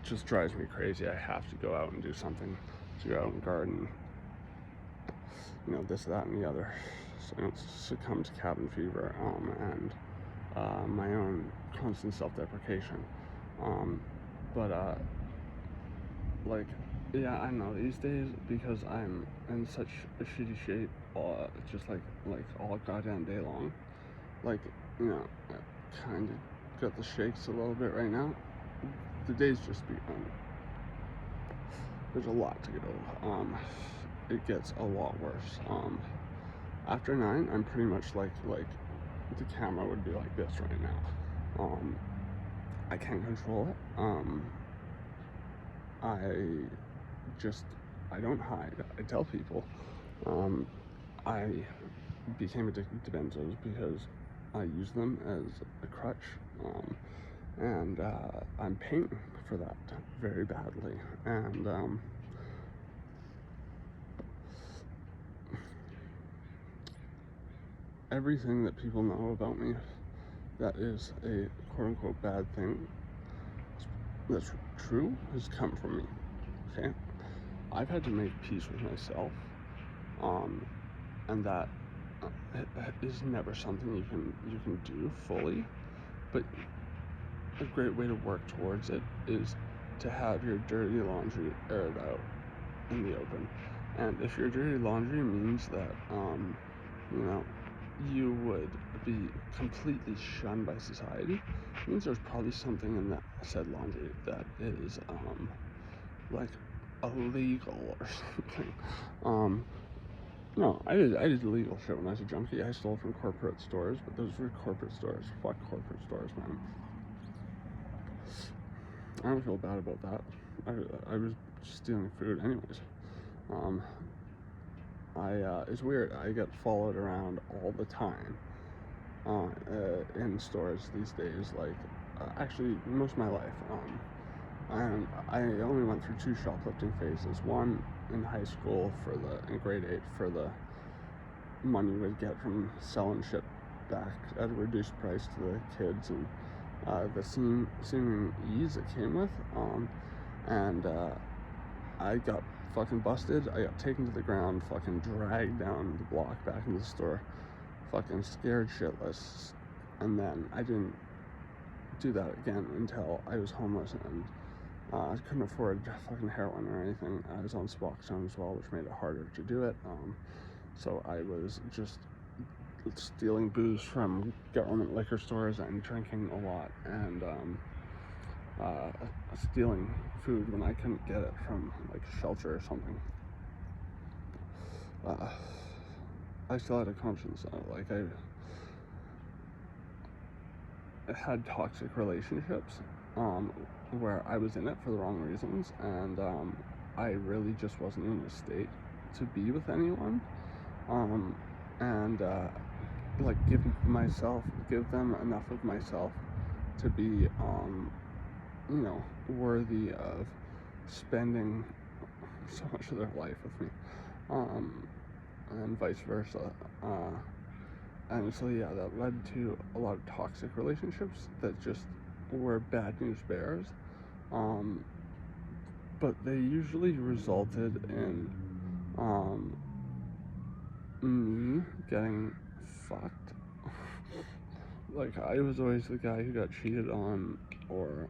just drives me crazy. I have to go out and do something, to go out and garden, you know, this, that, and the other. So I don't succumb to cabin fever, and my own constant self-deprecation. But like, yeah, I know these days, because I'm in such a shitty shape, just like all goddamn day long. Like, you know, I kind of got the shakes a little bit right now. The day's just begun. There's a lot to get over. It gets a lot worse. After 9, I'm pretty much like the camera would be like this right now. I can't control it. I don't hide. I tell people. I became addicted to benzos because I use them as a crutch. And I'm paying for that very badly. And everything that people know about me that is a quote-unquote bad thing that's true has come from me. Okay, I've had to make peace with myself, and that is never something you can do fully, but a great way to work towards it is to have your dirty laundry aired out in the open. And if your dirty laundry means that you know, you would be completely shunned by society, it means there's probably something in that said laundry that is like illegal or something. No, I did illegal shit when I was a junkie. I stole from corporate stores, but those were corporate stores. Fuck corporate stores, man. I don't feel bad about that. I was stealing food anyways. It's weird. I get followed around all the time in stores these days. Like, actually, most of my life. And I only went through 2 shoplifting phases. One in high school in grade 8 for the money we'd get from selling shit back at a reduced price to the kids, and the seeming ease it came with. And I got fucking busted. I got taken to the ground, fucking dragged down the block back into the store, fucking scared shitless. And then I didn't do that again until I was homeless and I couldn't afford fucking heroin or anything. I was on Suboxone as well, which made it harder to do it. So I was just stealing booze from government liquor stores and drinking a lot, and stealing food when I couldn't get it from like shelter or something. I still had a conscience. Like, I had toxic relationships where I was in it for the wrong reasons, and I really just wasn't in a state to be with anyone, and like give them enough of myself to be you know, worthy of spending so much of their life with me, and vice versa. And so yeah, that led to a lot of toxic relationships that just were bad news bears. But they usually resulted in me getting fucked. Like, I was always the guy who got cheated on or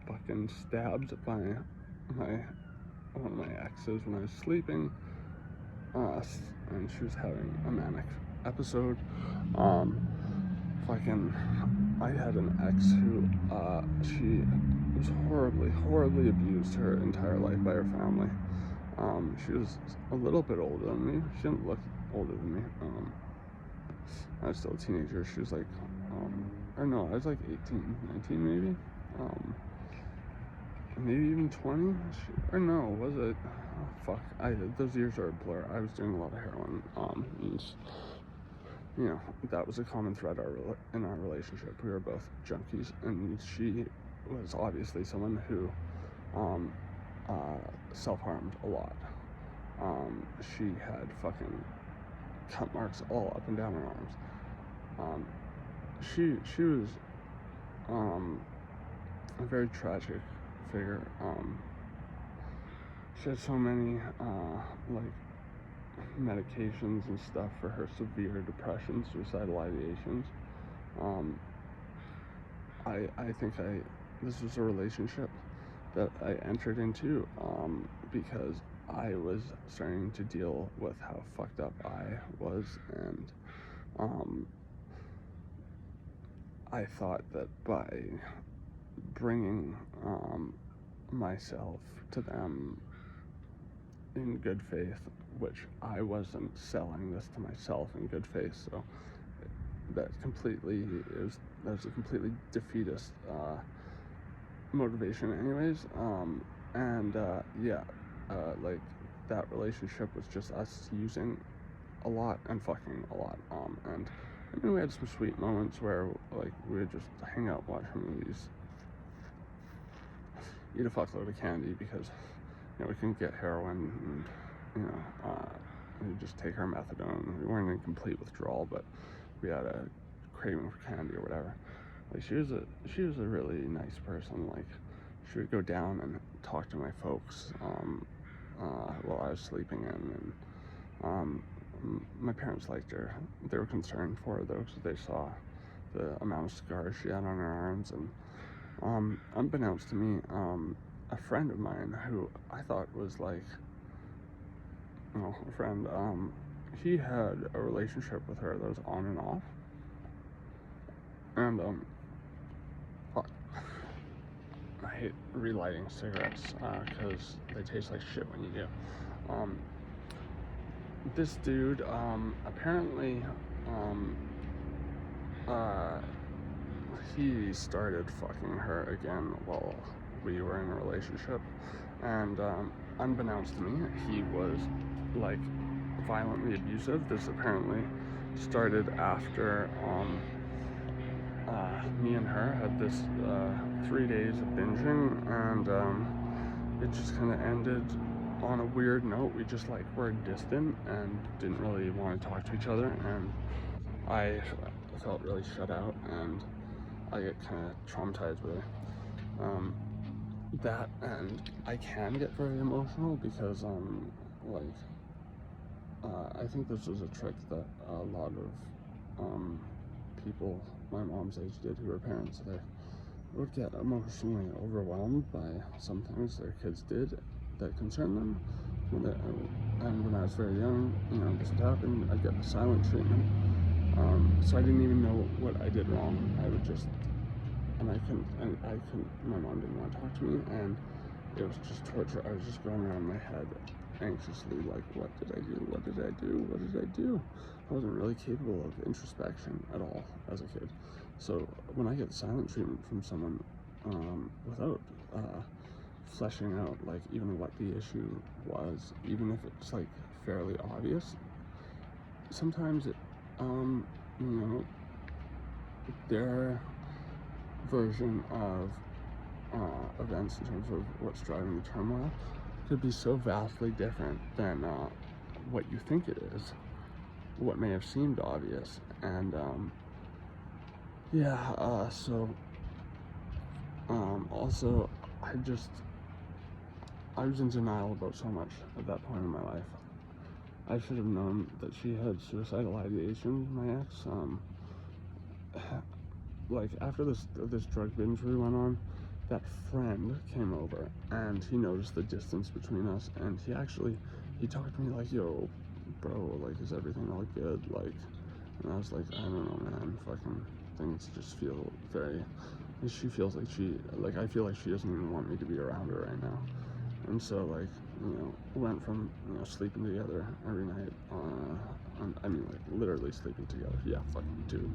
fucking stabbed by my one of my exes when I was sleeping, and she was having a manic episode. I had an ex who, she was horribly abused her entire life by her family. She was a little bit older than me. She didn't look older than me. I was still a teenager. She was like, or no, I was like 18, 19 maybe. Maybe even 20? Or no, was it? Oh, fuck. Those years are a blur. I was doing a lot of heroin. And, you know, that was a common thread in our relationship. We were both junkies, and she was obviously someone who self-harmed a lot. She had fucking cut marks all up and down her arms. She was a very tragic figure. She had so many like medications and stuff for her severe depression, suicidal ideations. I think this was a relationship that I entered into because I was starting to deal with how fucked up I was, and I thought that by bringing myself to them in good faith, which I wasn't selling this to myself in good faith, so that was a completely defeatist motivation anyways. Like that relationship was just us using a lot and fucking a lot, and I mean, we had some sweet moments where like we would just hang out, watch movies, eat a fuckload of candy because, you know, we couldn't get heroin, and, you know, we'd just take our methadone. We weren't in complete withdrawal, but we had a craving for candy or whatever. Like she was a really nice person. Like she would go down and talk to my folks while I was sleeping in, and my parents liked her. They were concerned for her though, because they saw the amount of scars she had on her arms. And unbeknownst to me, a friend of mine who I thought was like, you know, a friend, he had a relationship with her that was on and off. And fuck, I hate relighting cigarettes because they taste like shit when you do. This dude apparently he started fucking her again while we were in a relationship, and unbeknownst to me, he was like violently abusive. This apparently started after me and her had this 3 days of binging, and it just kind of ended on a weird note. We just like were distant and didn't really want to talk to each other, and I felt really shut out, and I get kind of traumatized with it. That, and I can get very emotional because I think this was a trick that a lot of people my mom's age did who were parents. They would get emotionally overwhelmed by some things their kids did that concerned them. And when I was very young, you know, this would happen. I'd get the silent treatment. So I didn't even know what I did wrong. I would just, my mom didn't want to talk to me, and it was just torture. I was just going around my head anxiously, like, what did I do? What did I do? What did I do? I wasn't really capable of introspection at all as a kid. So when I get silent treatment from someone without fleshing out, like, even what the issue was, even if it's like fairly obvious, sometimes it, you know, their version of events in terms of what's driving the turmoil could be so vastly different than what you think it is, what may have seemed obvious. And also I was in denial about so much at that point in my life. I should have known that she had suicidal ideations, my ex. Like after this drug binge we went on, that friend came over and he noticed the distance between us, and he talked to me like, yo, bro, like, is everything all good? Like, and I was like, I don't know, man, fucking things just feel very, she feels like I feel like she doesn't even want me to be around her right now. And so, like, went from, sleeping together every night, I mean, like, literally sleeping together, yeah, fucking too,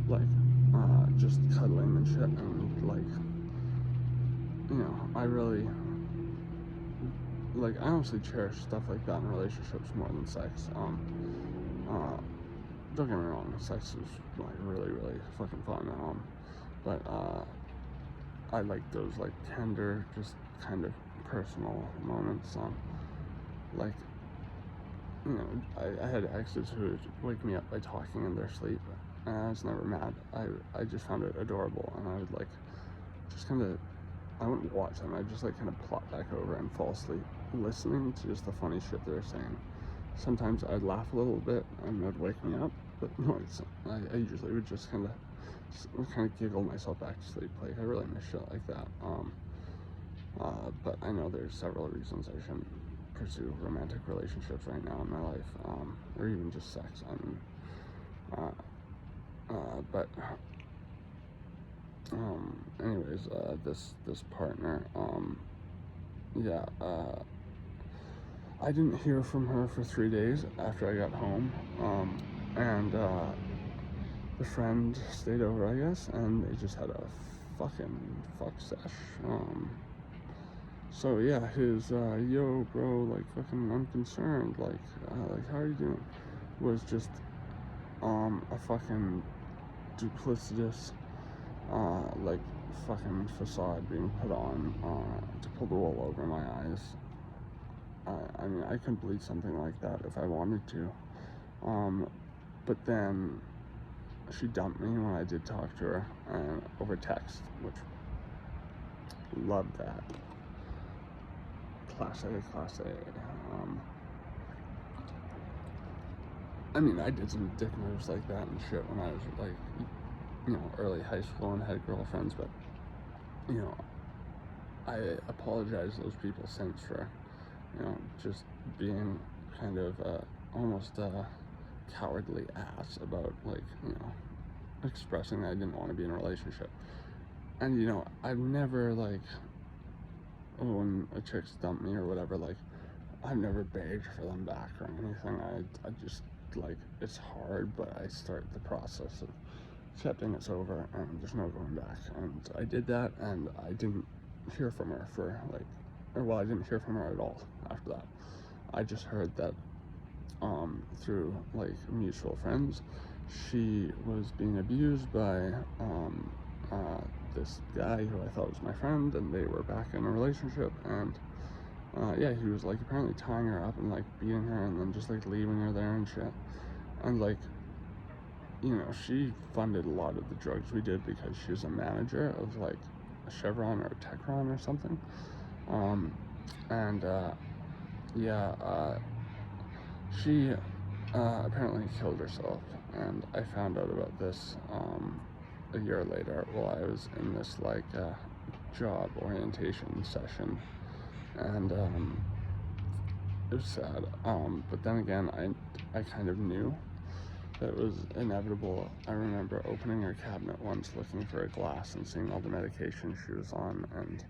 but, just cuddling and shit, and, like, I really, like, I honestly cherish stuff like that in relationships more than sex. Don't get me wrong, sex is, like, really, really fucking fun, but, I like those, like, tender, just kind of personal moments, like, I had exes who would wake me up by talking in their sleep, and I was never mad. I just found it adorable, and I would, like, just kind of, I wouldn't watch them, I'd just, like, kind of plot back over and fall asleep, listening to just the funny shit they were saying. Sometimes I'd laugh a little bit, and it would wake me up, but no, I usually would just kind of giggle myself back to sleep. Like, I really miss shit like that. But I know there's several reasons I shouldn't pursue romantic relationships right now in my life, or even just sex. I mean, but anyways, this partner, yeah, I didn't hear from her for 3 days after I got home, and the friend stayed over, I guess, and they just had a fucking fuck sesh. So yeah, his yo bro, like, fucking unconcerned, like how are you doing, was just a fucking duplicitous like fucking facade being put on to pull the wool over my eyes. I mean, I couldn't believe something like that if I wanted to. But then she dumped me when I did talk to her over text, which, loved that. Class A. I mean, I did some dick moves like that and shit when I was, like, early high school and had girlfriends, but, I apologize to those people since for, just being kind of almost a cowardly ass about, like, expressing that I didn't want to be in a relationship. And, I've never, like, when a chick's dumped me or whatever, like, I've never begged for them back or anything. I just, like, it's hard, but I start the process of accepting it's over and there's no going back. And I did that, and I didn't hear from her for, like, I didn't hear from her at all after that. I just heard that through, like, mutual friends, she was being abused by this guy who I thought was my friend, and they were back in a relationship, and yeah, he was, like, apparently tying her up and, like, beating her and then just, like, leaving her there and shit. And, like, she funded a lot of the drugs we did because she was a manager of, like, a Chevron or a Techron or something. She apparently killed herself, and I found out about this a year later while I was in this, like, job orientation session, and it was sad, but then again, I kind of knew that it was inevitable. I remember opening her cabinet once, looking for a glass and seeing all the medication she was on, and,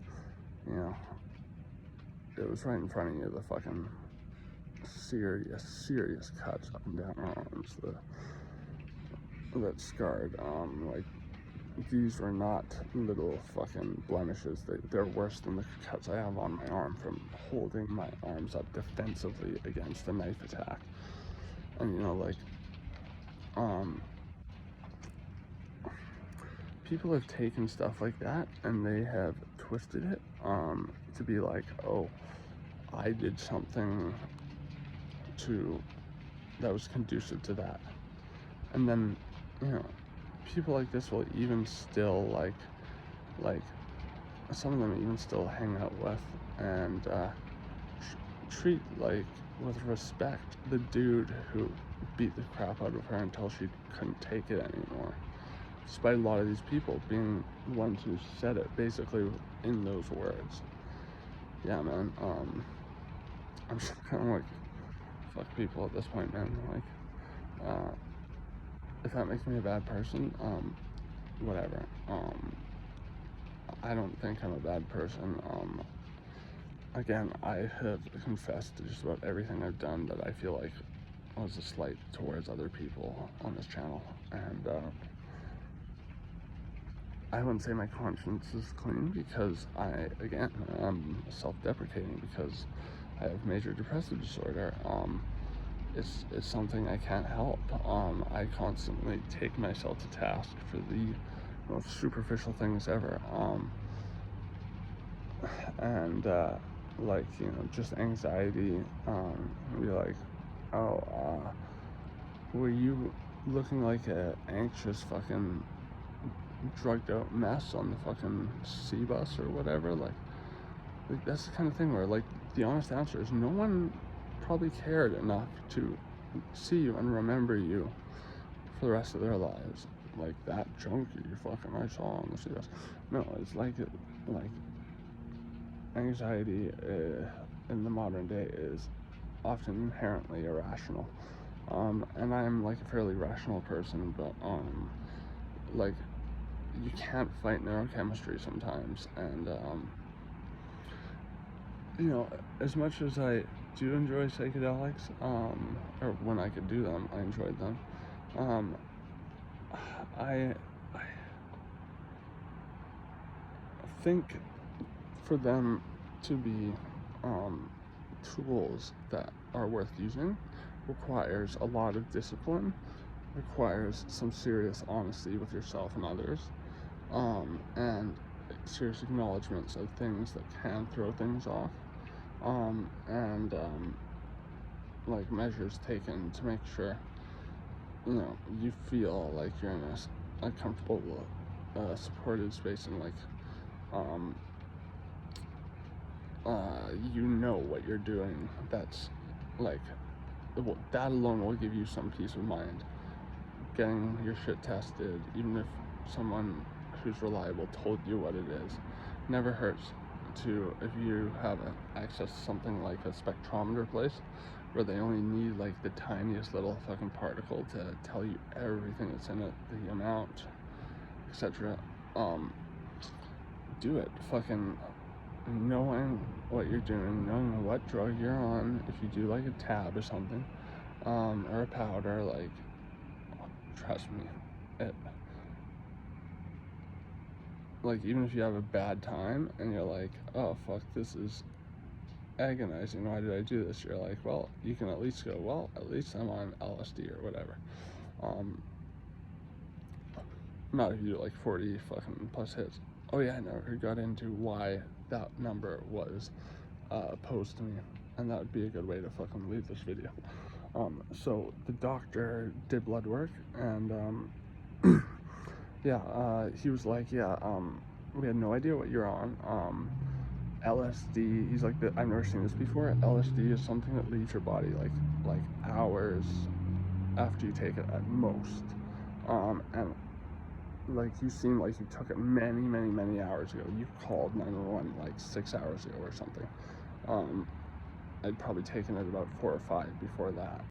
it was right in front of you, the fucking serious cuts up and down her arms that scarred. Like, these were not little fucking blemishes. They're worse than the cuts I have on my arm from holding my arms up defensively against a knife attack. And, like, people have taken stuff like that and they have twisted it to be like, oh, I did something that was conducive to that. And then, people like this will even still, like some of them even still hang out with and treat, like, with respect, the dude who beat the crap out of her until she couldn't take it anymore. despite a lot of these people being the ones who said it basically in those words. Yeah, man, I'm just kind of like, fuck people at this point, man. Like, if that makes me a bad person, whatever. I don't think I'm a bad person. Again, I have confessed to just about everything I've done that I feel like was a slight towards other people on this channel, and I wouldn't say my conscience is clean, because again, I'm self-deprecating because I have major depressive disorder. It's something I can't help. I constantly take myself to task for the most superficial things ever. And like, you know, just anxiety. Be like, oh, were you looking like a anxious fucking drugged out mess on the fucking C bus or whatever? Like that's the kind of thing where, like, the honest answer is no one probably cared enough to see you and remember you for the rest of their lives. Like that junkie fucking I saw on the C bus. No, it's like anxiety in the modern day is often inherently irrational. And I'm like a fairly rational person, but like, you can't fight neurochemistry sometimes. And you know, as much as I do enjoy psychedelics, or when I could do them, I enjoyed them. I think for them to be tools that are worth using requires a lot of discipline, requires some serious honesty with yourself and others, and serious acknowledgments of things that can throw things off, and like measures taken to make sure, you know, you feel like you're in a comfortable, supported space, and like, you know what you're doing. That's like, that alone will give you some peace of mind. Getting your shit tested, even if someone who's reliable told you what it is, never hurts. To, if you have access to something like a spectrometer place where they only need like the tiniest little fucking particle to tell you everything that's in it, the amount, etc. Do it. Fucking knowing what you're doing, knowing what drug you're on, if you do like a tab or something, or a powder, like, trust me, like, even if you have a bad time and you're like, oh fuck, this is agonizing, why did I do this? You're like, well, you can at least go, well, at least I'm on LSD or whatever. Not if you do like 40 fucking plus hits. Oh yeah, I never got into why that number was posed to me, and that would be a good way to fucking leave this video. So the doctor did blood work, and yeah, he was like, yeah, we had no idea what you're on. LSD, he's like, I've never seen this before. LSD is something that leaves your body like hours after you take it at most. And like, you seem like you took it many hours ago. You called 911 like 6 hours ago or something. I'd probably taken it about 4 or 5 before that.